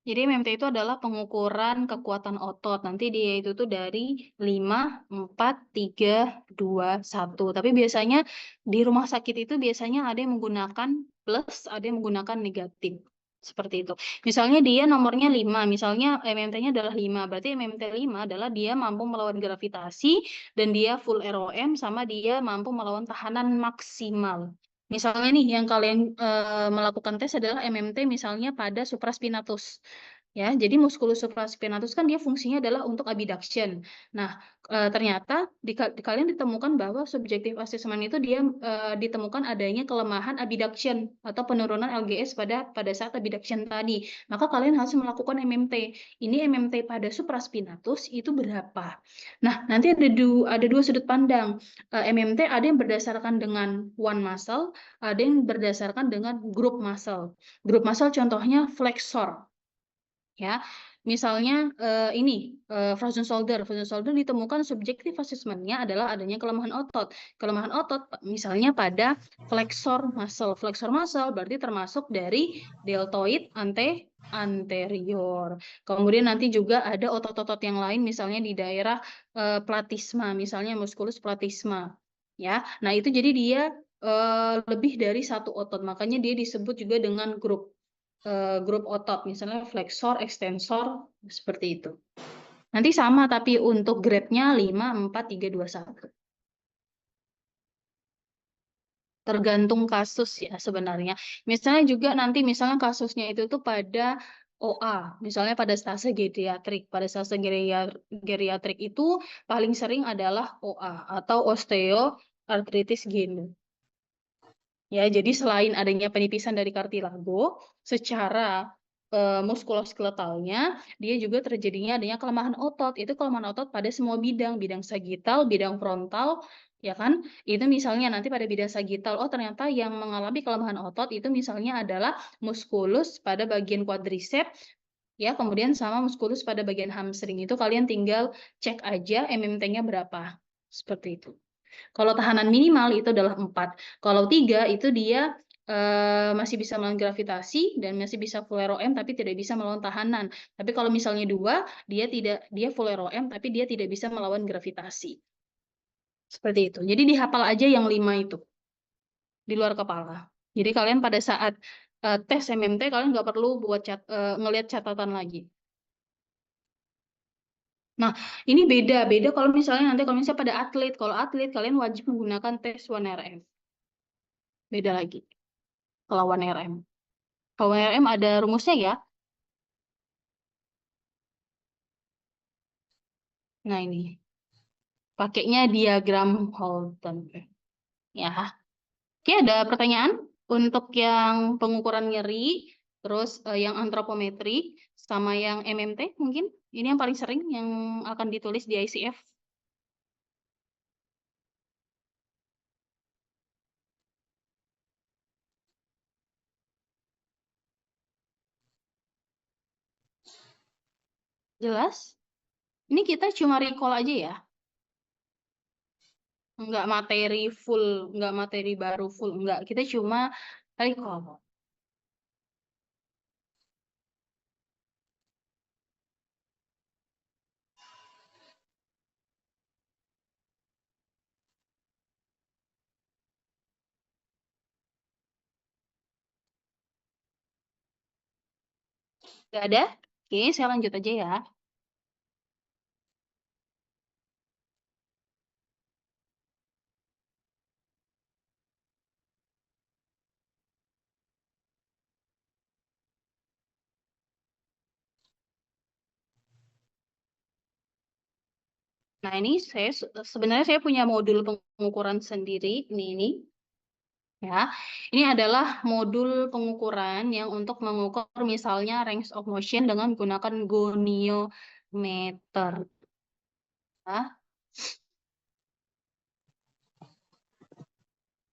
Jadi MMT itu adalah pengukuran kekuatan otot. Nanti dia itu tuh dari 5, 4, 3, 2, 1. Tapi biasanya di rumah sakit itu biasanya ada yang menggunakan plus, ada yang menggunakan negatif. Seperti itu. Misalnya dia nomornya 5, misalnya MMT-nya adalah 5. Berarti MMT 5 adalah dia mampu melawan gravitasi dan dia full ROM sama dia mampu melawan tahanan maksimal. Misalnya nih yang kalian melakukan tes adalah MMT misalnya pada supraspinatus. Ya, jadi musculus supraspinatus kan dia fungsinya adalah untuk abduction. Nah, ternyata kalian ditemukan bahwa subjective assessment itu dia ditemukan adanya kelemahan abduction atau penurunan LGS pada saat abduction tadi. Maka kalian harus melakukan MMT. Ini MMT pada supraspinatus itu berapa? Nah, nanti ada dua sudut pandang. MMT ada yang berdasarkan dengan one muscle, ada yang berdasarkan dengan group muscle. Group muscle contohnya flexor. Ya, misalnya frozen shoulder ditemukan subjektif assessment-nya adalah adanya kelemahan otot. Kelemahan otot misalnya pada flexor muscle. Flexor muscle berarti termasuk dari deltoid anterior. Kemudian nanti juga ada otot-otot yang lain misalnya di daerah platysma, misalnya musculus platysma. Ya, nah itu jadi dia lebih dari satu otot, makanya dia disebut juga dengan grup otot, misalnya flexor, extensor, seperti itu. Nanti sama, tapi untuk grade-nya 5, 4, 3, 2, 1. Tergantung kasus ya sebenarnya. Misalnya juga nanti misalnya kasusnya itu tuh pada OA, misalnya pada stase geriatrik. Pada stase geriatrik itu paling sering adalah OA atau osteoartritis genu. Ya, jadi selain adanya penipisan dari kartilago, secara muskuloskeletalnya, dia juga terjadinya adanya kelemahan otot. Itu kelemahan otot pada semua bidang sagital, bidang frontal, ya kan? Itu misalnya nanti pada bidang sagital, oh ternyata yang mengalami kelemahan otot itu misalnya adalah muskulus pada bagian quadricep, ya, kemudian sama muskulus pada bagian hamstring. Itu kalian tinggal cek aja MMT-nya berapa. Seperti itu. Kalau tahanan minimal itu adalah 4. Kalau 3 itu dia masih bisa melawan gravitasi dan masih bisa full ROM tapi tidak bisa melawan tahanan. Tapi kalau misalnya 2, dia full ROM tapi dia tidak bisa melawan gravitasi. Seperti itu. Jadi dihafal aja yang 5 itu di luar kepala. Jadi kalian pada saat tes MMT kalian nggak perlu buat ngelihat catatan lagi. Nah, ini beda kalau misalnya pada atlet. Kalau atlet kalian wajib menggunakan tes 1RM. Beda lagi. Kalau 1RM. Kalau 1RM ada rumusnya ya. Nah, ini. Pakainya diagram Holton. Ya. Oke, ada pertanyaan untuk yang pengukuran nyeri, terus yang antropometri, sama yang MMT mungkin? Ini yang paling sering yang akan ditulis di ICF. Jelas? Ini kita cuma recall aja ya. Enggak materi full, enggak materi baru full, enggak. Kita cuma recall. Enggak ada? Oke, saya lanjut aja ya. Nah, ini sebenarnya saya punya modul pengukuran sendiri. Ini. Ya, ini adalah modul pengukuran yang untuk mengukur misalnya range of motion dengan menggunakan goniometer. Ya.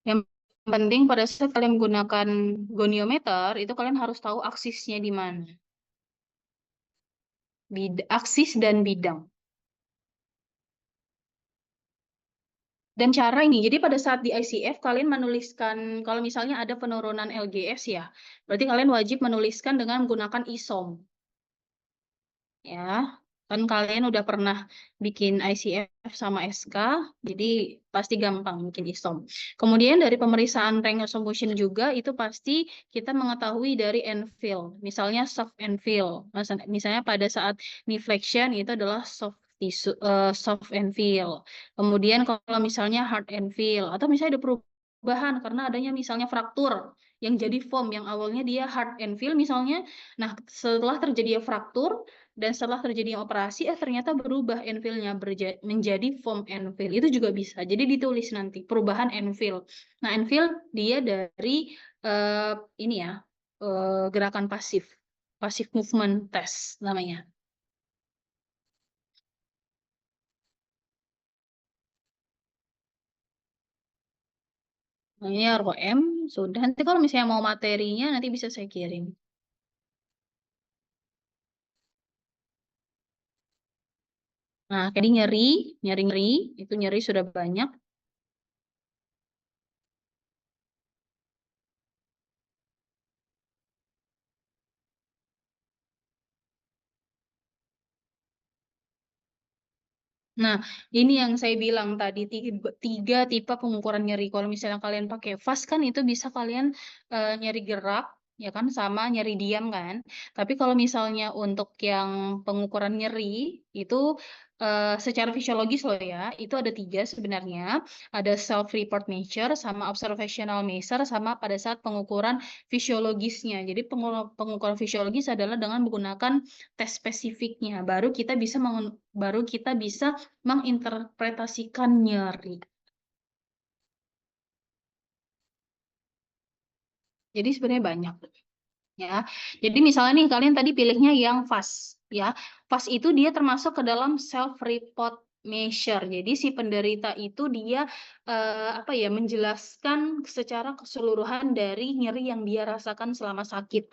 Yang penting pada saat kalian menggunakan goniometer, itu kalian harus tahu aksisnya di mana. Aksis dan bidang. Dan cara ini, jadi pada saat di ICF kalian menuliskan, kalau misalnya ada penurunan LGS ya, berarti kalian wajib menuliskan dengan menggunakan ISOM. Ya, kan kalian udah pernah bikin ICF sama SK, jadi pasti gampang bikin ISOM. Kemudian dari pemeriksaan range of motion juga, itu pasti kita mengetahui dari end-fill. Misalnya soft end-fill. Misalnya pada saat knee flexion itu adalah soft and feel. Kemudian kalau misalnya hard and feel, atau misalnya ada perubahan karena adanya misalnya fraktur, yang jadi foam, yang awalnya dia hard and feel misalnya. Nah, setelah terjadi fraktur dan setelah terjadi operasi, ternyata berubah and feel-nya menjadi foam and feel. Itu juga bisa. Jadi ditulis nanti perubahan and feel. Nah, and feel dia dari ini ya, gerakan pasif. Passive movement test namanya. Nah, ini ROM sudah. Nanti kalau misalnya mau materinya nanti bisa saya kirim. Nah, jadi nyeri itu nyeri sudah banyak. Nah, ini yang saya bilang tadi, tiga tipe pengukuran nyeri. Kalau misalnya kalian pakai VAS kan itu bisa kalian nyeri gerak, ya kan, sama nyeri diam kan. Tapi kalau misalnya untuk yang pengukuran nyeri itu secara fisiologis loh ya, itu ada 3 sebenarnya. Ada self-report measure, sama observational measure, sama pada saat pengukuran fisiologisnya. Jadi pengukuran fisiologis adalah dengan menggunakan tes spesifiknya. Baru kita bisa menginterpretasikan nyeri. Jadi sebenarnya banyak ya. Jadi misalnya nih kalian tadi pilihnya yang FAS ya. FAS itu dia termasuk ke dalam self report measure. Jadi si penderita itu dia apa ya, menjelaskan secara keseluruhan dari nyeri yang dia rasakan selama sakit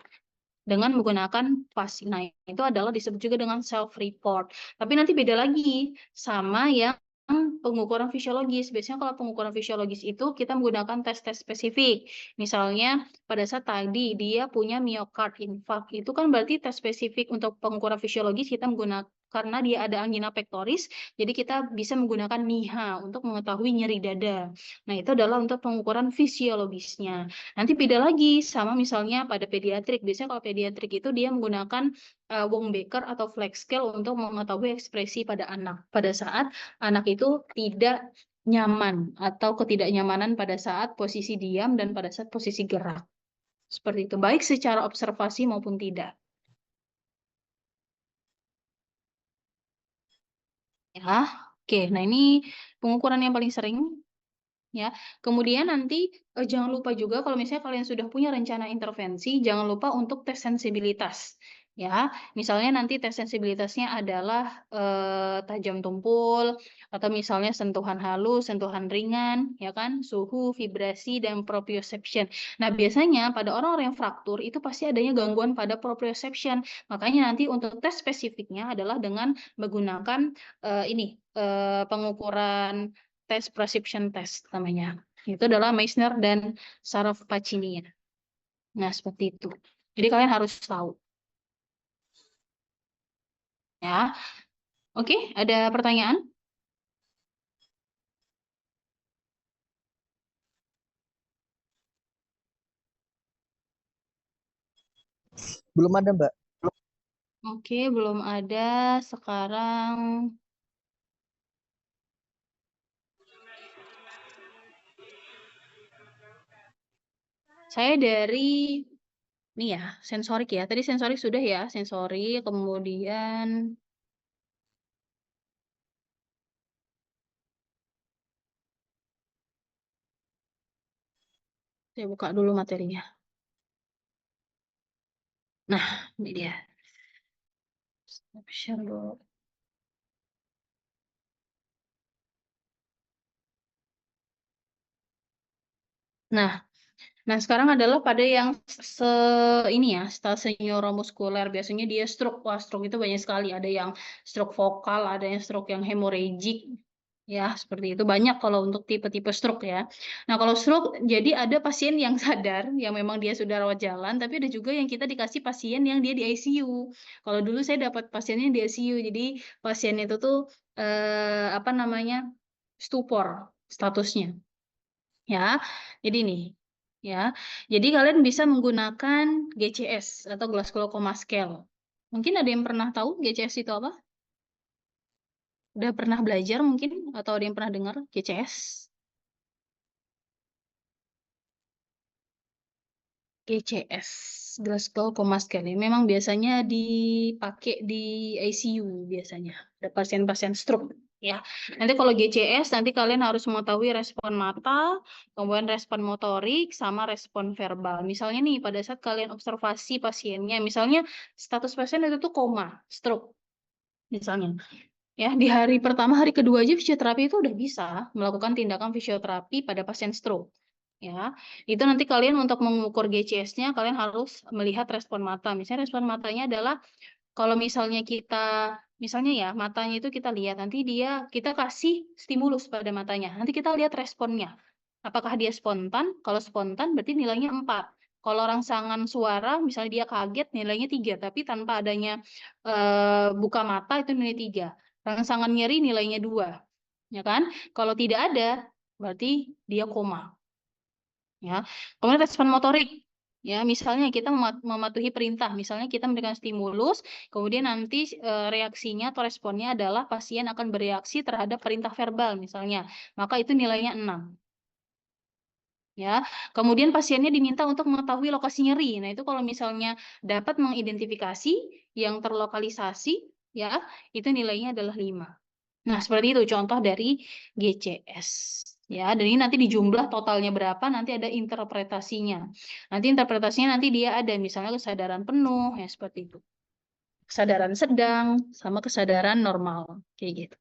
dengan menggunakan FAS. Nah, itu adalah disebut juga dengan self report. Tapi nanti beda lagi sama yang pengukuran fisiologis. Biasanya kalau pengukuran fisiologis itu kita menggunakan tes-tes spesifik. Misalnya pada saat tadi dia punya myocard infarct, itu kan berarti tes spesifik untuk pengukuran fisiologis kita menggunakan karena dia ada angina pectoris, jadi kita bisa menggunakan NIHA untuk mengetahui nyeri dada. Nah, itu adalah untuk pengukuran fisiologisnya. Nanti beda lagi sama misalnya pada pediatrik. Biasanya kalau pediatrik itu dia menggunakan Wong-Baker atau flex scale untuk mengetahui ekspresi pada anak. Pada saat anak itu tidak nyaman atau ketidaknyamanan pada saat posisi diam dan pada saat posisi gerak. Seperti itu, baik secara observasi maupun tidak. Ya, oke. Nah, ini pengukuran yang paling sering ya. Kemudian nanti jangan lupa juga kalau misalnya kalian sudah punya rencana intervensi, jangan lupa untuk tes sensibilitas. Ya, misalnya nanti tes sensibilitasnya adalah tajam tumpul atau misalnya sentuhan halus, sentuhan ringan, ya kan, suhu, vibrasi dan proprioception. Nah, biasanya pada orang-orang yang fraktur itu pasti adanya gangguan pada proprioception. Makanya nanti untuk tes spesifiknya adalah dengan menggunakan pengukuran tes perception test namanya. Itu adalah Meissner dan Saraf-Pacini. Nah, seperti itu. Jadi kalian harus tahu. Ya. Oke, ada pertanyaan? Belum ada, Mbak. Oke, belum ada. Sekarang saya dari ini ya, sensorik ya. Tadi sensorik sudah ya, sensorik, kemudian saya buka dulu materinya. Nah, ini dia. Share dulu. Nah, sekarang adalah pada yang ini ya, stase neuromuskuler. Biasanya dia stroke. Wah, stroke itu banyak sekali. Ada yang stroke vokal, ada yang stroke yang hemorrhagic. Ya, seperti itu. Banyak kalau untuk tipe-tipe stroke ya. Nah, kalau stroke, jadi ada pasien yang sadar, yang memang dia sudah rawat jalan, tapi ada juga yang kita dikasih pasien yang dia di ICU. Kalau dulu saya dapat pasiennya di ICU, jadi pasien itu tuh, apa namanya, stupor statusnya. Ya, jadi nih. Ya, jadi kalian bisa menggunakan GCS atau Glasgow Coma Scale. Mungkin ada yang pernah tahu GCS itu apa? Udah pernah belajar mungkin atau ada yang pernah dengar GCS? GCS, Glasgow Coma Scale. Memang biasanya dipakai di ICU biasanya. Ada pasien-pasien stroke ya. Nanti kalau GCS nanti kalian harus mengetahui respon mata, kemudian respon motorik sama respon verbal. Misalnya nih pada saat kalian observasi pasiennya, misalnya status pasien itu tuh koma, stroke misalnya. Ya, di hari pertama, hari kedua aja fisioterapi itu udah bisa melakukan tindakan fisioterapi pada pasien stroke. Ya, itu nanti kalian untuk mengukur GCS-nya kalian harus melihat respon mata. Misalnya respon matanya adalah kalau misalnya misalnya ya matanya itu kita lihat nanti kita kasih stimulus pada matanya. Nanti kita lihat responnya. Apakah dia spontan? Kalau spontan berarti nilainya 4. Kalau rangsangan suara misalnya dia kaget nilainya 3, tapi tanpa adanya buka mata itu nilai 3. Rangsangan nyeri nilainya 2. Ya kan? Kalau tidak ada berarti dia koma. Ya. Kemudian respon motorik. Ya, misalnya kita mematuhi perintah, misalnya kita memberikan stimulus, kemudian nanti reaksinya atau responnya adalah pasien akan bereaksi terhadap perintah verbal misalnya, maka itu nilainya 6. Ya, kemudian pasiennya diminta untuk mengetahui lokasi nyeri. Nah, itu kalau misalnya dapat mengidentifikasi yang terlokalisasi, ya, itu nilainya adalah 5. Nah, seperti itu contoh dari GCS. Ya, dan ini nanti dijumlah totalnya berapa, nanti ada interpretasinya. Nanti interpretasinya nanti dia ada misalnya kesadaran penuh, ya seperti itu. Kesadaran sedang, sama kesadaran normal, kayak gitu.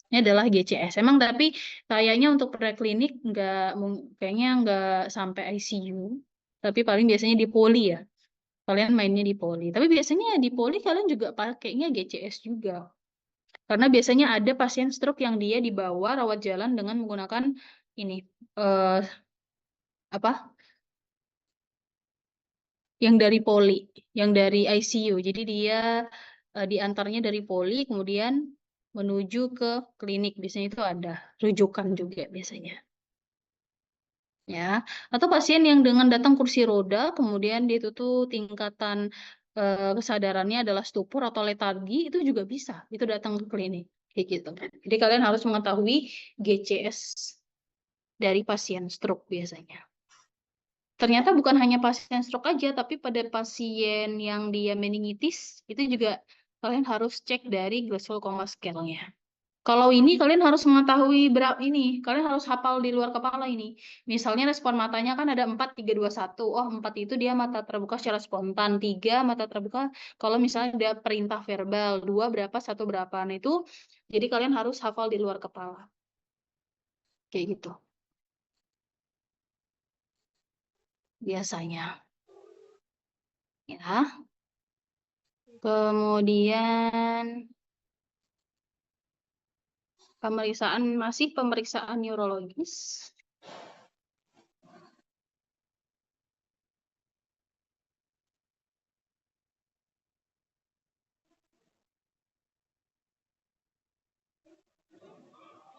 Ini adalah GCS. Emang tapi kayaknya untuk preklinik kayaknya nggak sampai ICU, tapi paling biasanya di poli ya. Kalian mainnya di poli. Tapi biasanya di poli kalian juga pakainya GCS juga. Karena biasanya ada pasien stroke yang dia dibawa rawat jalan dengan menggunakan ini yang dari poli, yang dari ICU. Jadi dia diantarnya dari poli kemudian menuju ke klinik. Biasanya itu ada rujukan juga biasanya. Ya, atau pasien yang dengan datang kursi roda kemudian dia itu tingkatan kesadarannya adalah stupor atau letargi, itu juga bisa. Itu datang ke klinik. Kayak gitu. Jadi kalian harus mengetahui GCS dari pasien stroke biasanya. Ternyata bukan hanya pasien stroke aja, tapi pada pasien yang dia meningitis, itu juga kalian harus cek dari Glasgow Coma Scale-nya. Kalau ini kalian harus mengetahui kalian harus hafal di luar kepala ini. Misalnya respon matanya kan ada 4, 3, 2, 1. Oh, 4 itu dia mata terbuka secara spontan, 3 mata terbuka kalau misalnya ada perintah verbal, 2 berapa, 1 berapa. Nah itu jadi kalian harus hafal di luar kepala. Kayak gitu. Biasanya. Ya. Kemudian pemeriksaan neurologis.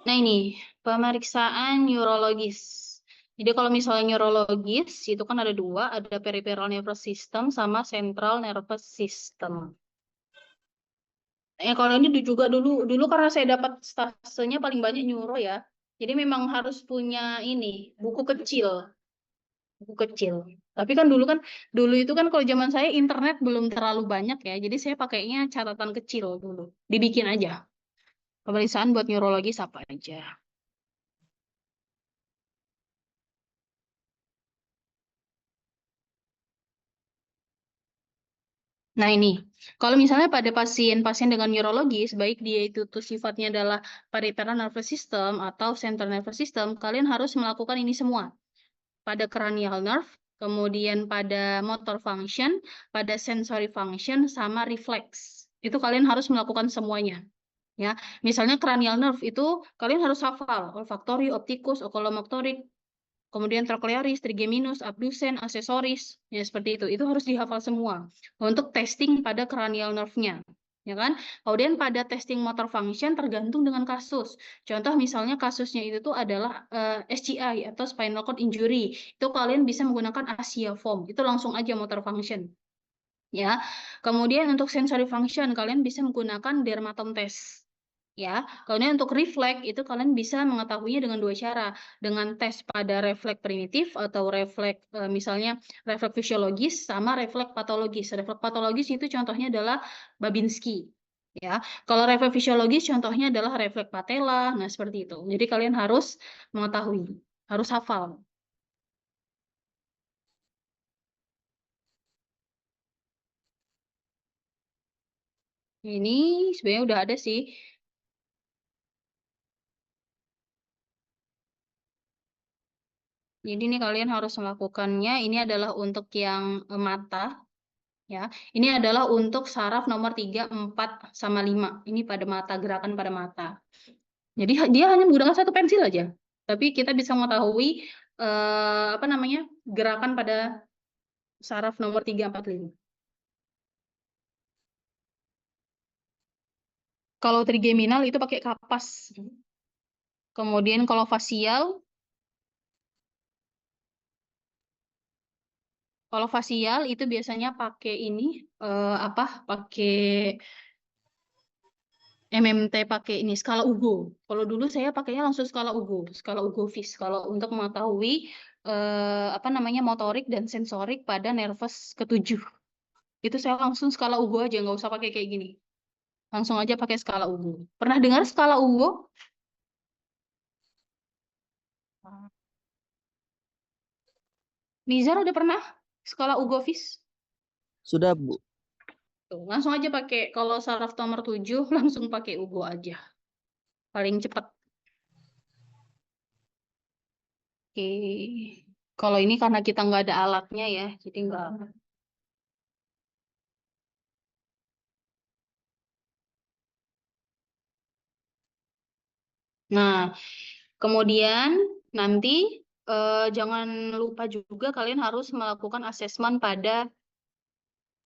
Nah ini, pemeriksaan neurologis. Jadi kalau misalnya neurologis, itu kan ada 2, ada peripheral nervous system sama central nervous system. Kalau ini juga dulu karena saya dapat stasenya paling banyak neuro ya. Jadi memang harus punya ini, buku kecil. Buku kecil. Tapi kan dulu itu kan kalau zaman saya internet belum terlalu banyak ya. Jadi saya pakainya catatan kecil dulu. Dibikin aja. Pemeriksaan buat neurologis apa aja. Nah ini, kalau misalnya pada pasien-pasien dengan neurologis, baik dia itu tuh sifatnya adalah peripheral nervous system atau central nervous system, kalian harus melakukan ini semua. Pada cranial nerve, kemudian pada motor function, pada sensory function, sama reflex. Itu kalian harus melakukan semuanya. Ya, misalnya cranial nerve itu kalian harus hafal olfaktori, optikus, oculomotorik, kemudian trochlearis, trigeminus, abdusen, aksesoris, ya seperti itu. Itu harus dihafal semua untuk testing pada cranial nerve-nya, ya kan? Kemudian pada testing motor function tergantung dengan kasus. Contoh misalnya kasusnya itu tuh adalah SCI atau spinal cord injury. Itu kalian bisa menggunakan ASIA form. Itu langsung aja motor function. Ya. Kemudian untuk sensory function kalian bisa menggunakan dermatom test. Ya, kemudian untuk refleks itu kalian bisa mengetahuinya dengan dua cara, dengan tes pada refleks primitif atau refleks misalnya refleks fisiologis sama refleks patologis. Refleks patologis itu contohnya adalah Babinski. Ya, kalau refleks fisiologis contohnya adalah refleks patella. Nah, seperti itu. Jadi kalian harus mengetahui, harus hafal. Ini sebenarnya udah ada sih. Jadi ini kalian harus melakukannya. Ini adalah untuk yang mata. Ya, ini adalah untuk saraf nomor 3, 4, sama 5. Ini pada mata, gerakan pada mata. Jadi dia hanya menggunakan satu pensil aja. Tapi kita bisa mengetahui apa namanya? Gerakan pada saraf nomor 3, 4, 5. Kalau trigeminal itu pakai kapas. Kemudian kalau fasial itu biasanya pakai ini pakai MMT, pakai ini skala Ugo. Kalau dulu saya pakainya langsung skala Ugo Vis. Kalau untuk mengetahui apa namanya motorik dan sensorik pada nervus ke-7. Itu saya langsung skala Ugo aja, nggak usah pakai kayak gini. Langsung aja pakai skala Ugo. Pernah dengar skala Ugo? Nizar udah pernah skala Ugo Vis? Sudah, Bu. Tuh, langsung aja pakai, kalau saraf nomor 7 langsung pakai Ugo aja. Paling cepat. Oke. Kalau ini karena kita nggak ada alatnya ya, jadi nggak. Nah, kemudian nanti jangan lupa juga kalian harus melakukan asesmen pada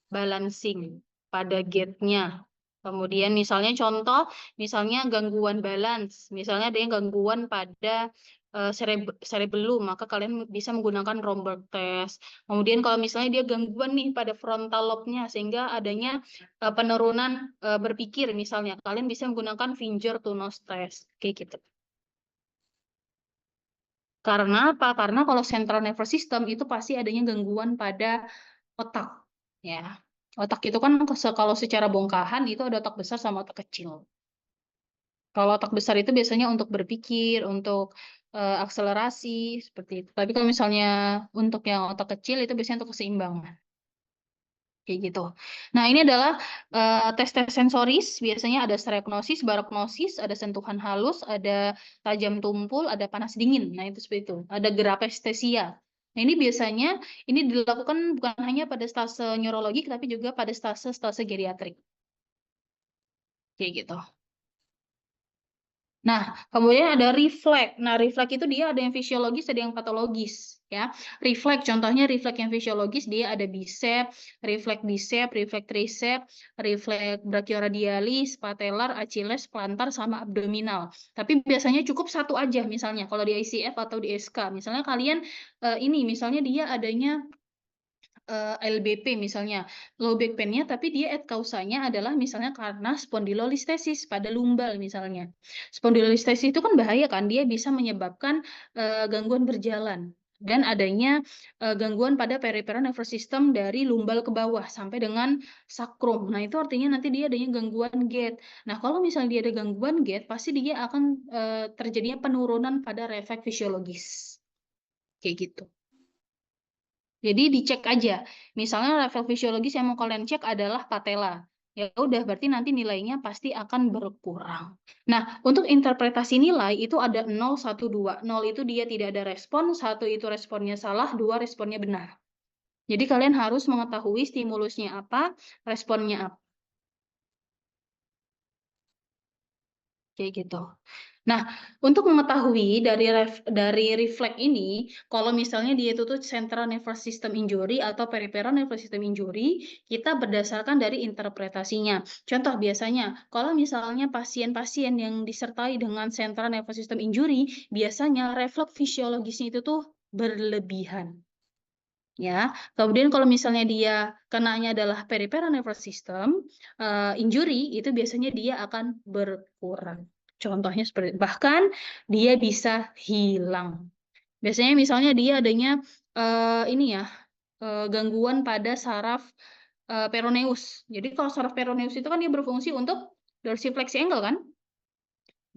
balancing, pada gate-nya. Kemudian misalnya contoh, misalnya gangguan balance, misalnya ada yang gangguan pada cerebellum, maka kalian bisa menggunakan Romberg test. Kemudian kalau misalnya dia gangguan nih pada frontal lobe-nya, sehingga adanya penurunan berpikir misalnya, kalian bisa menggunakan Finger to Nose test, kayak gitu. Karena apa? Karena kalau central nervous system itu pasti adanya gangguan pada otak, ya. Otak itu kan kalau secara bongkahan itu ada otak besar sama otak kecil. Kalau otak besar itu biasanya untuk berpikir, untuk akselerasi, seperti itu. Tapi kalau misalnya untuk yang otak kecil itu biasanya untuk keseimbangan. Kayak gitu. Nah, ini adalah tes-tes sensoris. Biasanya ada stereognosis, barognosis, ada sentuhan halus, ada tajam tumpul, ada panas dingin. Nah, itu seperti itu. Ada grapestesia. Nah, ini biasanya ini dilakukan bukan hanya pada stase neurologi, tapi juga pada stase geriatrik. Kayak gitu. Nah, kemudian ada refleks. Nah, refleks itu dia ada yang fisiologis, ada yang patologis, ya. Refleks, contohnya refleks yang fisiologis dia ada refleks tricep, refleks brachioradialis, patellar, Achilles, plantar, sama abdominal. Tapi biasanya cukup satu aja, misalnya kalau di ICF atau di SK. Misalnya kalian misalnya dia adanya LBP misalnya, low back pain-nya, tapi dia ad causanya adalah misalnya karena spondylolistesis pada lumbal misalnya. Spondylolistesis itu kan bahaya kan, dia bisa menyebabkan gangguan berjalan dan adanya gangguan pada peripheral nervous system dari lumbal ke bawah sampai dengan sakrum. Nah, itu artinya nanti dia adanya gangguan gait. Nah, kalau misalnya dia ada gangguan gait, pasti dia akan terjadinya penurunan pada refleks fisiologis. Kayak gitu. Jadi dicek aja. Misalnya level fisiologis yang mau kalian cek adalah patella. Ya udah, berarti nanti nilainya pasti akan berkurang. Nah, untuk interpretasi nilai itu ada 0, 1, 2. 0 itu dia tidak ada respon, 1 itu responnya salah, 2 responnya benar. Jadi kalian harus mengetahui stimulusnya apa, responnya apa. Kayak gitu. Nah, untuk mengetahui dari refleks ini, kalau misalnya dia itu tuh central nervous system injury atau peripheral nervous system injury, kita berdasarkan dari interpretasinya. Contoh biasanya, kalau misalnya pasien-pasien yang disertai dengan central nervous system injury, biasanya refleks fisiologisnya itu tuh berlebihan. Ya, kemudian kalau misalnya dia kenanya adalah peripheral nervous system injury, itu biasanya dia akan berkurang. Contohnya seperti bahkan dia bisa hilang. Biasanya misalnya dia adanya ini ya gangguan pada saraf peroneus. Jadi kalau saraf peroneus itu kan dia berfungsi untuk dorsifleksi ankle kan?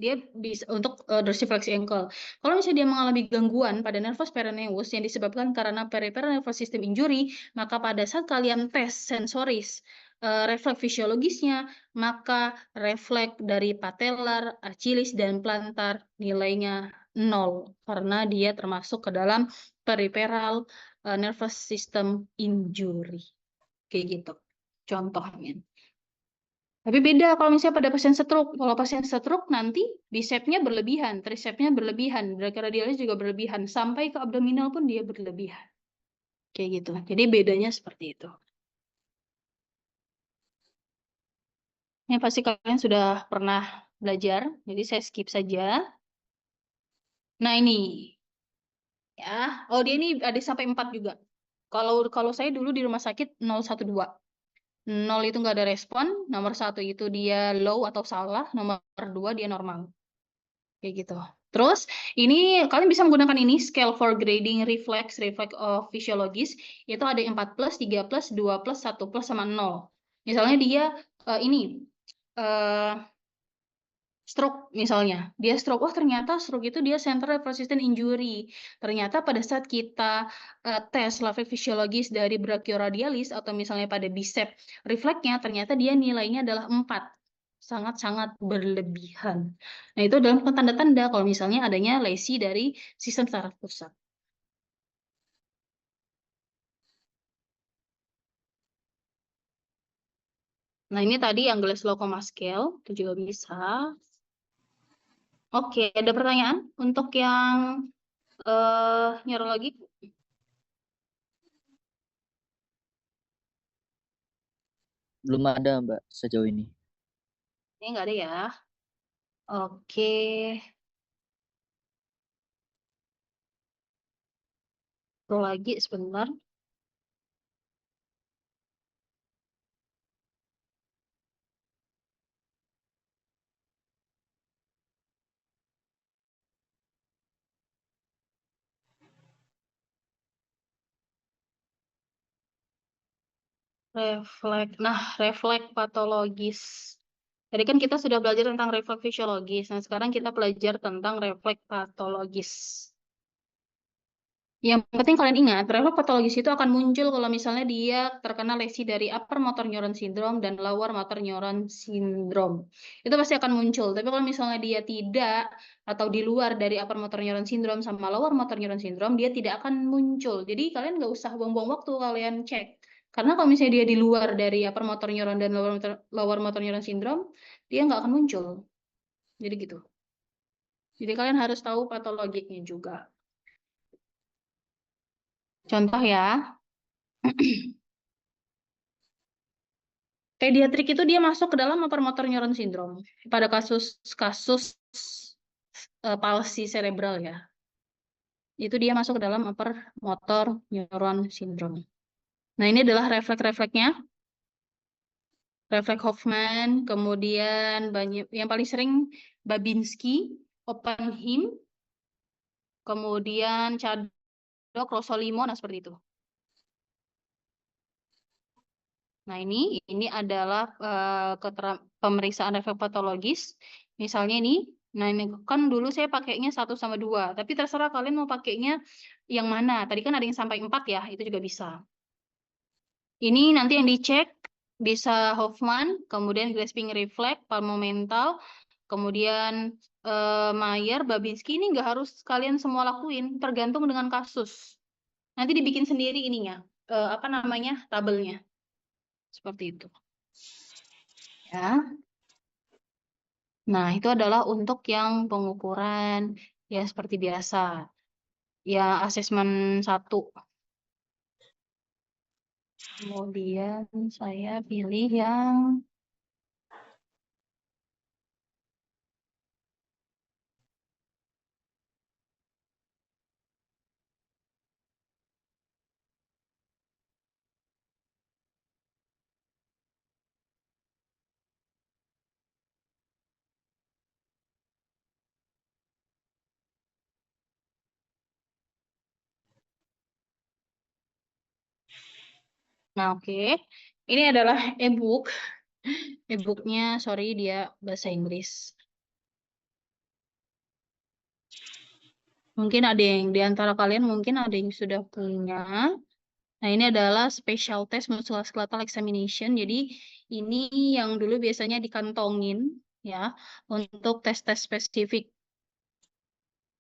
Dia bisa untuk dorsifleksi ankle. Kalau misalnya dia mengalami gangguan pada nervus peroneus yang disebabkan karena peripheral nervous system injury, maka pada saat kalian tes sensoris refleks fisiologisnya, maka refleks dari patellar, achilis, dan plantar nilainya 0 karena dia termasuk ke dalam peripheral nervous system injury. Kayak gitu contohnya. Tapi beda kalau misalnya pada pasien stroke. Kalau pasien stroke nanti bicepsnya berlebihan, tricepsnya berlebihan, brachioradialis juga berlebihan, sampai ke abdominal pun dia berlebihan. Kayak gitu. Jadi bedanya seperti itu. Ini pasti kalian sudah pernah belajar, jadi saya skip saja. Nah ini, ya, oh dia ini ada sampai 4 juga. Kalau saya dulu di rumah sakit 012. 0 itu nggak ada respon, nomor 1 itu dia low atau salah, nomor 2 dia normal. Kayak gitu. Terus ini kalian bisa menggunakan ini scale for grading reflex of physiologis itu ada 4 plus, 3 plus, 2 plus, 1 plus sama 0. Misalnya dia ini stroke misalnya. Dia stroke, oh ternyata stroke itu dia central persistent injury. Ternyata pada saat kita tes level fisiologis dari brachioradialis atau misalnya pada bicep refleksnya ternyata dia nilainya adalah 4. Sangat-sangat berlebihan. Nah, itu adalah tanda-tanda kalau misalnya adanya lesi dari sistem saraf pusat. Nah, ini tadi yang Glasgow scale, itu juga bisa. Oke, ada pertanyaan untuk yang neurologi? Belum ada Mbak sejauh ini. Ini nggak ada ya. Oke. Scroll lagi sebentar. Refleks. Nah, refleks patologis. Tadi kan kita sudah belajar tentang refleks fisiologis. Nah, sekarang kita belajar tentang refleks patologis. Yang penting kalian ingat, refleks patologis itu akan muncul kalau misalnya dia terkena lesi dari upper motor neuron syndrome dan lower motor neuron syndrome. Itu pasti akan muncul. Tapi kalau misalnya dia tidak, atau di luar dari upper motor neuron syndrome sama lower motor neuron syndrome, dia tidak akan muncul. Jadi kalian nggak usah buang-buang waktu kalian cek. Karena kalau misalnya dia di luar dari upper motor neuron dan lower motor neuron syndrome, dia nggak akan muncul. Jadi gitu. Jadi kalian harus tahu patologiknya juga. Contoh ya, pediatrik itu dia masuk ke dalam upper motor neuron syndrome pada kasus-kasus palsi cerebral ya. Itu dia masuk ke dalam upper motor neuron syndrome. Nah, ini adalah refleks-refleksnya. Refleks Hoffman, kemudian banyak yang paling sering Babinski, Oppenheim, kemudian Chadok, Rosolimo, nah seperti itu. Nah, ini adalah pemeriksaan refleks patologis. Misalnya ini, nah ini kan dulu saya pakainya 1 sama 2, tapi terserah kalian mau pakainya yang mana. Tadi kan ada yang sampai 4 ya, itu juga bisa. Ini nanti yang dicek bisa Hoffman, kemudian grasping reflex, palmomental, kemudian Mayer, Babinski, ini nggak harus kalian semua lakuin, tergantung dengan kasus. Nanti dibikin sendiri ininya, apa namanya, tabelnya. Seperti itu. Ya. Nah, itu adalah untuk yang pengukuran ya seperti biasa. Ya, asesmen 1. Kemudian saya pilih yang Nah, oke. Ini adalah e-book. E-booknya, sorry, dia bahasa Inggris. Mungkin ada yang di antara kalian mungkin ada yang sudah punya. Nah, ini adalah special test musculoskeletal examination. Jadi, ini yang dulu biasanya dikantongin ya untuk tes-tes spesifik.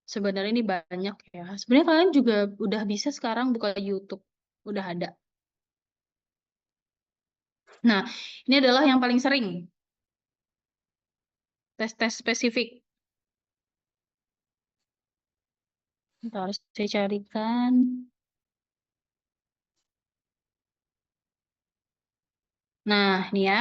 Sebenarnya ini banyak ya. Sebenarnya kalian juga udah bisa sekarang buka YouTube. Udah ada. Nah, ini adalah yang paling sering. Tes-tes spesifik. Bentar, saya carikan. Nah, nih ya,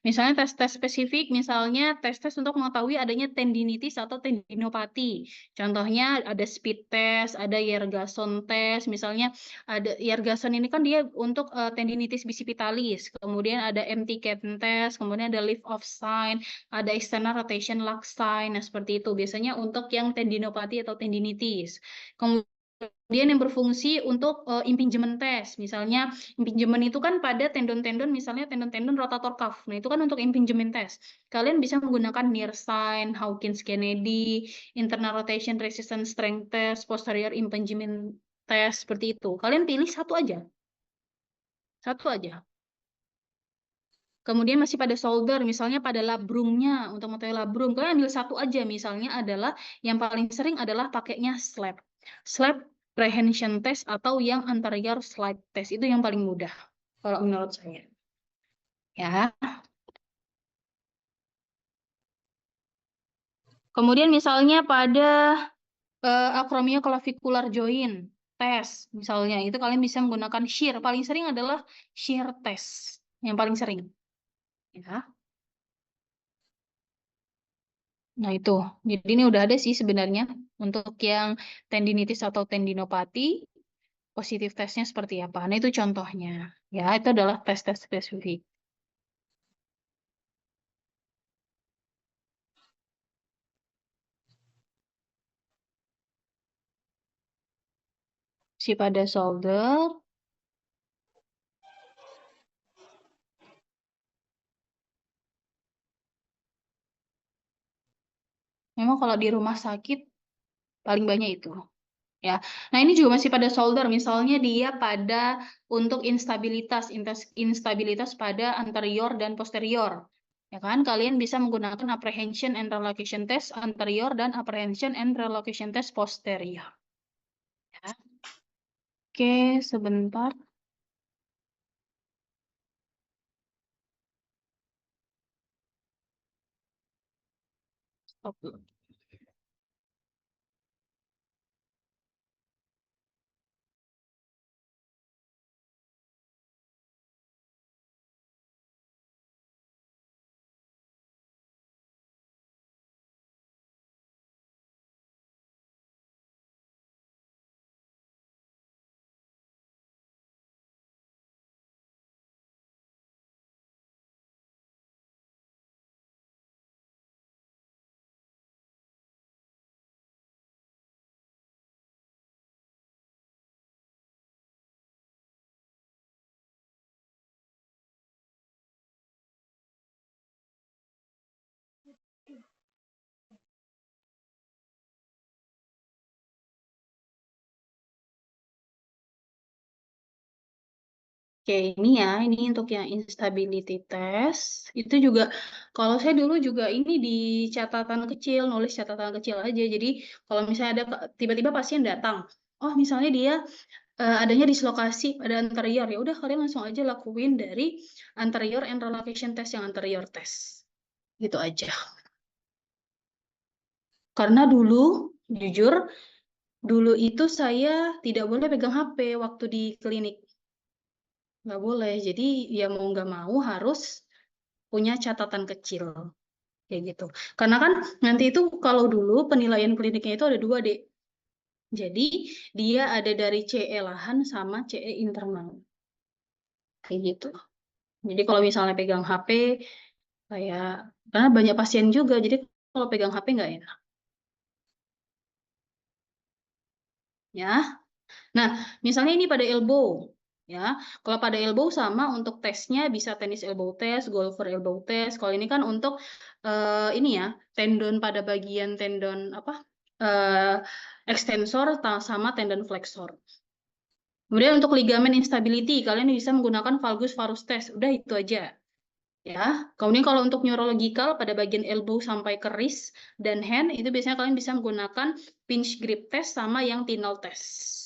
misalnya tes-tes spesifik, misalnya tes-tes untuk mengetahui adanya tendinitis atau tendinopati. Contohnya ada speed test, ada Yergason test, misalnya ada Yergason ini kan dia untuk tendinitis bicipitalis, kemudian ada MT-CAT test, kemudian ada lift off sign, ada external rotation lock sign, nah seperti itu. Biasanya untuk yang tendinopati atau tendinitis. Kemudian yang berfungsi untuk impingement test, misalnya impingement itu kan pada tendon-tendon, misalnya tendon-tendon rotator cuff. Nah, itu kan untuk impingement test. Kalian bisa menggunakan Mearsheimer, Hawkins-Kennedy, internal rotation resistance strength test, posterior impingement test, seperti itu. Kalian pilih satu aja. Satu aja. Kemudian masih pada shoulder, misalnya pada labrumnya, untuk mengetahui labrum. Kalian ambil satu aja, misalnya adalah yang paling sering adalah pakainya SLAP. SLAP prehension test atau yang anterior slide test, itu yang paling mudah kalau menurut saya. Ya. Kemudian misalnya pada acromioclavicular joint test, misalnya itu kalian bisa menggunakan shear. Paling sering adalah shear test, yang paling sering. Ya. Nah itu, jadi ini udah ada sih sebenarnya untuk yang tendinitis atau tendinopati, positif tesnya seperti apa. Nah itu contohnya. Ya, itu adalah tes-tes spesifik. Si pada shoulder, memang kalau di rumah sakit paling banyak itu. Ya, nah ini juga masih pada shoulder, misalnya dia pada untuk instabilitas pada anterior dan posterior. Ya kan, kalian bisa menggunakan apprehension and relocation test anterior dan apprehension and relocation test posterior. Ya. Oke, sebentar. Stop dulu. Oke, ini ya, ini untuk yang instability test. Itu juga, kalau saya dulu juga ini di catatan kecil, nulis catatan kecil aja. Jadi kalau misalnya ada tiba-tiba pasien datang, oh misalnya dia adanya dislokasi pada anterior, ya udah kalian langsung aja lakuin dari anterior and relocation test yang anterior test. Gitu aja. Karena dulu, jujur, dulu itu saya tidak boleh pegang HP waktu di klinik. Nggak boleh. Jadi ya mau nggak mau harus punya catatan kecil. Kayak gitu. Karena kan nanti itu kalau dulu penilaian kliniknya itu ada 2, Dek. Jadi dia ada dari CE lahan sama CE internal. Kayak gitu. Jadi kalau misalnya pegang HP, kayak karena banyak pasien juga, jadi kalau pegang HP nggak enak. Ya. Nah, misalnya ini pada elbow. Ya, kalau pada elbow sama untuk tesnya bisa tenis elbow test, golfer elbow test. Kalau ini kan untuk ini ya, tendon pada bagian tendon apa? Extensor sama tendon flexor. Kemudian untuk ligamen instability, kalian bisa menggunakan valgus varus test. Udah itu aja. Ya, kemudian kalau untuk neurological pada bagian elbow sampai ke wrist dan hand itu biasanya kalian bisa menggunakan pinch grip test sama yang Tinel test.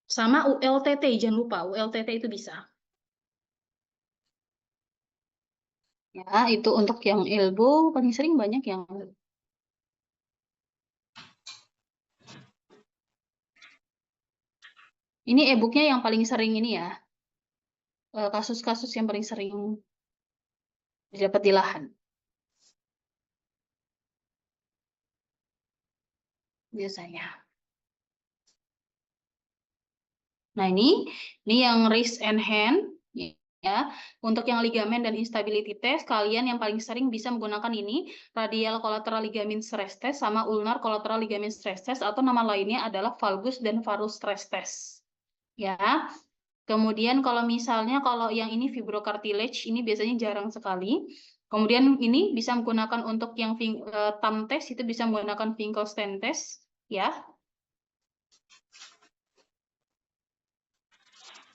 Sama ULTT, jangan lupa ULTT itu bisa. Ya, itu untuk yang elbow paling sering banyak yang ini e-booknya yang paling sering ini ya. Kasus-kasus yang paling sering didapat di lahan. Biasanya. Nah, ini yang wrist and hand ya. Untuk yang ligamen dan instability test, kalian yang paling sering bisa menggunakan ini, radial collateral ligament stress test sama ulnar collateral ligament stress test atau nama lainnya adalah valgus dan varus stress test. Ya. Kemudian kalau misalnya kalau yang ini fibrocartilage ini biasanya jarang sekali. Kemudian ini bisa menggunakan untuk yang thumb test itu bisa menggunakan Finkelstein test ya.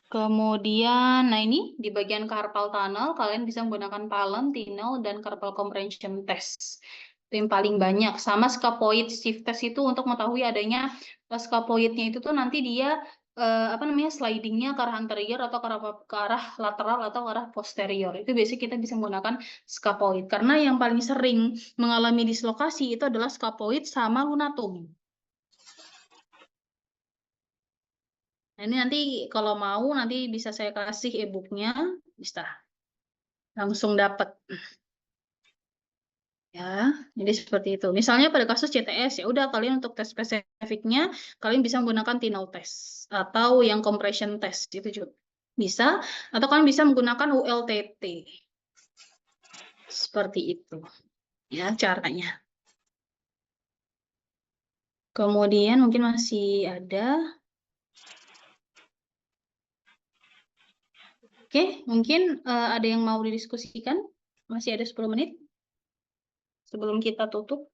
Kemudian, nah ini di bagian carpal tunnel, kalian bisa menggunakan Palm, Tinel, dan carpal compression test. Itu yang paling banyak. Sama scapuloid stiff test itu untuk mengetahui adanya scapuloidnya itu tuh nanti dia slidingnya ke arah anterior atau ke arah lateral atau ke arah posterior. Itu biasanya kita bisa menggunakan scapuloid. Karena yang paling sering mengalami dislokasi itu adalah scapuloid sama lunatum. Nah, ini nanti kalau mau nanti bisa saya kasih e-booknya, bisa langsung dapat. Ya, jadi seperti itu. Misalnya pada kasus CTS ya udah kalian untuk tes spesifiknya kalian bisa menggunakan Tinel test atau yang compression test itu juga bisa atau kalian bisa menggunakan ULTT. Seperti itu. Ya, caranya. Kemudian mungkin masih ada. Oke, mungkin ada yang mau didiskusikan? Masih ada 10 menit sebelum kita tutup.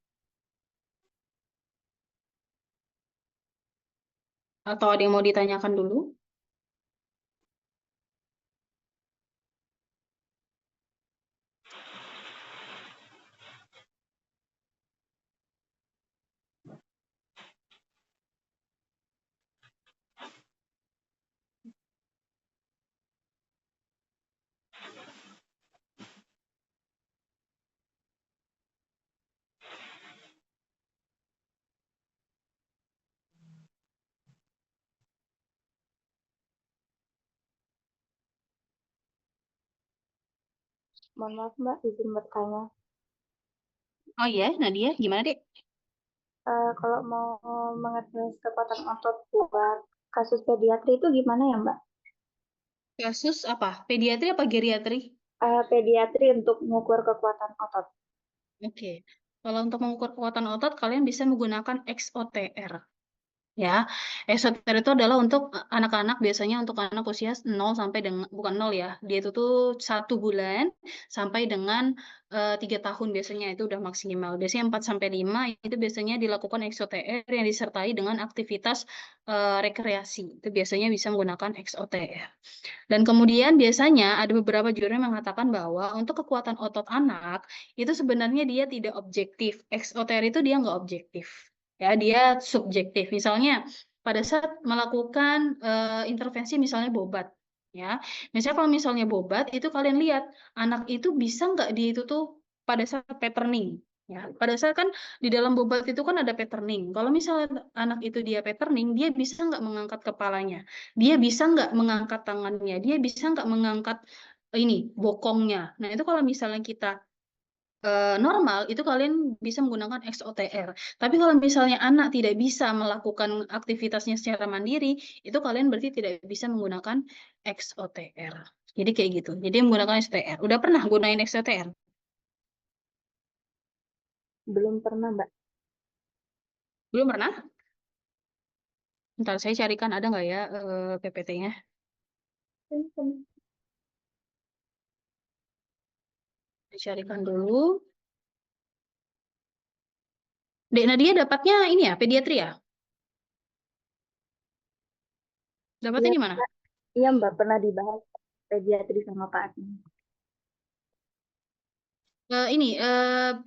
Atau ada yang mau ditanyakan dulu? Mohon maaf Mbak, izin bertanya. Oh iya, Nadia, gimana dek? Kalau mau mengetes kekuatan otot buat kasus pediatri itu gimana ya Mbak? Kasus apa? Pediatri apa geriatri? Pediatri untuk mengukur kekuatan otot. Oke. Kalau untuk mengukur kekuatan otot, kalian bisa menggunakan XOTR. Ya, XOTR itu adalah untuk anak-anak, biasanya untuk anak usia 0 sampai dengan, bukan 0 ya, dia itu tuh 1 bulan sampai dengan 3 tahun biasanya itu udah maksimal. Biasanya 4 sampai 5 itu biasanya dilakukan XOTR yang disertai dengan aktivitas rekreasi. Itu biasanya bisa menggunakan XOTR. Dan kemudian biasanya ada beberapa jurnal yang mengatakan bahwa untuk kekuatan otot anak itu sebenarnya dia tidak objektif. XOTR itu dia nggak objektif. Ya, dia subjektif. Misalnya pada saat melakukan intervensi misalnya bobat. Ya, misalnya kalau misalnya bobat itu kalian lihat anak itu bisa nggak dia itu tuh pada saat patterning. Ya, pada saat kan di dalam bobat itu kan ada patterning. Kalau misalnya anak itu dia patterning, dia bisa nggak mengangkat kepalanya, dia bisa nggak mengangkat tangannya, dia bisa nggak mengangkat ini bokongnya. Nah itu kalau misalnya kita normal, itu kalian bisa menggunakan XOTR. Tapi kalau misalnya anak tidak bisa melakukan aktivitasnya secara mandiri, itu kalian berarti tidak bisa menggunakan XOTR. Jadi kayak gitu. Jadi menggunakan XOTR. Udah pernah gunain XOTR? Belum pernah Mbak. Belum pernah? Ntar saya carikan ada nggak ya PPT-nya. Dicarikan dulu. Dek Nadia dapatnya ini ya, pediatri ya? Dapatnya Iya, di mana? Mbak. Iya, Mbak, pernah dibahas pediatri sama Pak Adnan.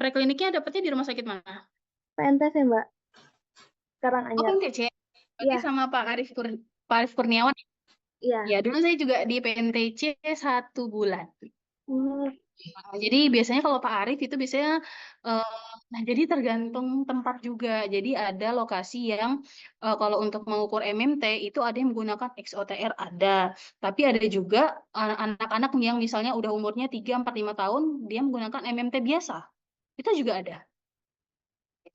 Prekliniknya dapatnya di rumah sakit mana? PNTS ya, Mbak? Sekarang Oh, Anyar. PNTC. Berarti Iya, sama Pak Arif Kurniawan. iya. Ya, dulu saya juga di PNTC 1 bulan. Hmm, Jadi biasanya kalau Pak Arif itu biasanya, nah jadi tergantung tempat juga. Jadi ada lokasi yang kalau untuk mengukur MMT itu ada yang menggunakan XOTR ada. Tapi ada juga anak-anak yang misalnya udah umurnya 3, 4, 5 tahun, dia menggunakan MMT biasa. Itu juga ada.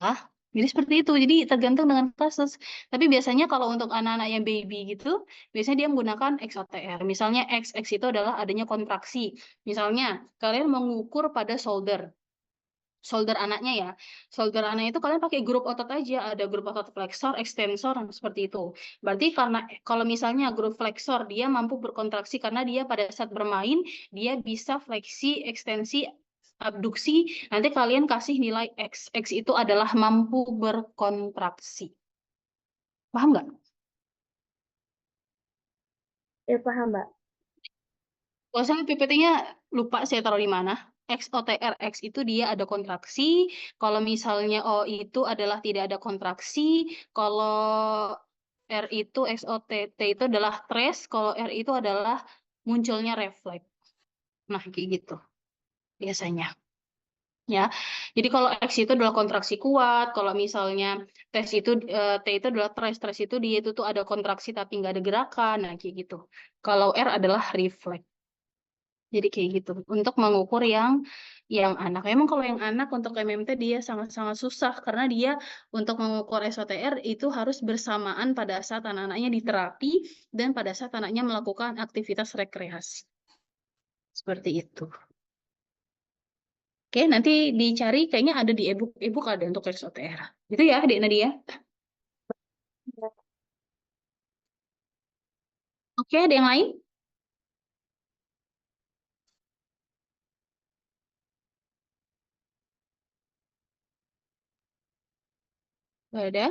Ya, jadi seperti itu. Jadi tergantung dengan kasus. Tapi biasanya kalau untuk anak-anak yang baby gitu, biasanya dia menggunakan XOTR. Misalnya X itu adalah adanya kontraksi. Misalnya kalian mengukur pada shoulder anaknya ya. Shoulder anak itu kalian pakai grup otot aja. Ada grup otot flexor, extensor, seperti itu. Berarti karena kalau misalnya grup flexor dia mampu berkontraksi karena dia pada saat bermain, dia bisa fleksi, ekstensi, abduksi, nanti kalian kasih nilai X. X itu adalah mampu berkontraksi. Paham nggak? ya paham, Mbak. Kalau saya PPT-nya lupa saya taruh di mana. XOTR X itu dia ada kontraksi. Kalau misalnya O itu adalah tidak ada kontraksi. Kalau R itu XOTT itu adalah trace. Kalau R itu adalah munculnya refleks. Nah, kayak gitu biasanya. Ya, jadi kalau X itu adalah kontraksi kuat, kalau misalnya T itu adalah trace itu dia itu tuh ada kontraksi tapi nggak ada gerakan, nah kayak gitu. Kalau R adalah refleks. Jadi kayak gitu. Untuk mengukur yang anak. Emang kalau yang anak untuk MMT dia sangat-sangat susah karena dia untuk mengukur SOTR itu harus bersamaan pada saat anak-anaknya di terapi dan pada saat anaknya melakukan aktivitas rekreasi. Seperti itu. Oke, nanti dicari kayaknya ada di e-book ada untuk SOTR. Gitu ya, Dek Nadia. Oke, ada yang lain? Nggak ada?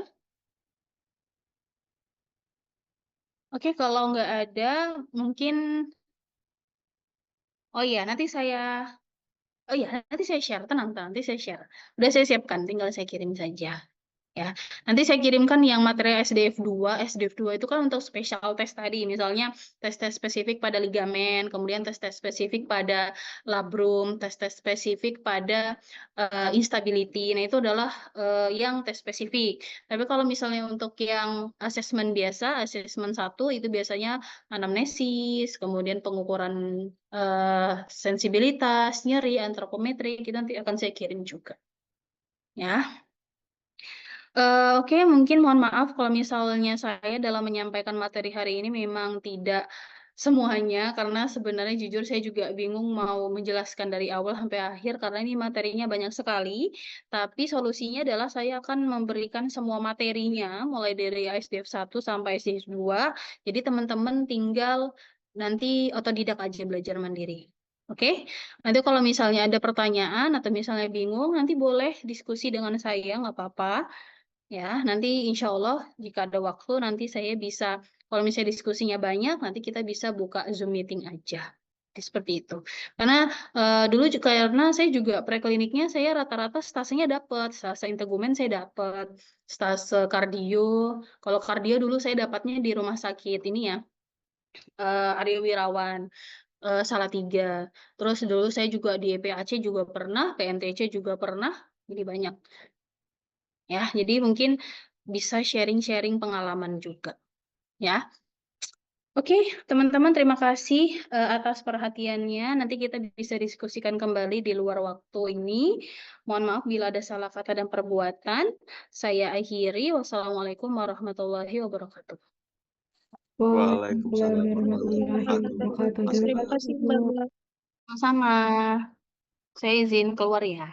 Oke, kalau nggak ada, mungkin... Oh iya, nanti saya share. Tenang, nanti saya share. Udah saya siapkan, tinggal saya kirim saja. Ya, nanti saya kirimkan yang materi SDF2. SDF2 itu kan untuk special test tadi, misalnya tes-tes spesifik pada ligamen, kemudian tes-tes spesifik pada labrum, tes-tes spesifik pada instability. Nah, itu adalah yang tes spesifik. Tapi kalau misalnya untuk yang asesmen biasa, asesmen 1 itu biasanya anamnesis, kemudian pengukuran sensibilitas, nyeri, antropometri, itu nanti akan saya kirim juga. Ya. Oke, mungkin mohon maaf kalau misalnya saya dalam menyampaikan materi hari ini memang tidak semuanya, karena sebenarnya jujur saya juga bingung mau menjelaskan dari awal sampai akhir, karena ini materinya banyak sekali. Tapi solusinya adalah saya akan memberikan semua materinya, mulai dari SDF 1 sampai SDF 2. Jadi teman-teman tinggal nanti otodidak aja belajar mandiri. Oke, nanti kalau misalnya ada pertanyaan atau misalnya bingung, nanti boleh diskusi dengan saya, nggak apa-apa. Ya, nanti insya Allah jika ada waktu nanti saya bisa, kalau misalnya diskusinya banyak, nanti kita bisa buka Zoom meeting aja. Seperti itu. Karena dulu juga karena saya juga prekliniknya saya rata-rata stasenya dapat, stase integumen saya dapat, stase kardio. Kalau kardio dulu saya dapatnya di rumah sakit ini ya, Aryo Wirawan, Salatiga. Terus dulu saya juga di PAC juga pernah, PNTC juga pernah, jadi banyak. Ya, jadi mungkin bisa sharing-sharing pengalaman juga. Ya, oke, teman-teman, terima kasih atas perhatiannya. Nanti kita bisa diskusikan kembali di luar waktu ini. Mohon maaf bila ada salah kata dan perbuatan. Saya akhiri. Wassalamualaikum warahmatullahi wabarakatuh. Waalaikumsalam warahmatullahi wabarakatuh. Terima kasih, Mbak. Sama-sama. Saya izin keluar ya.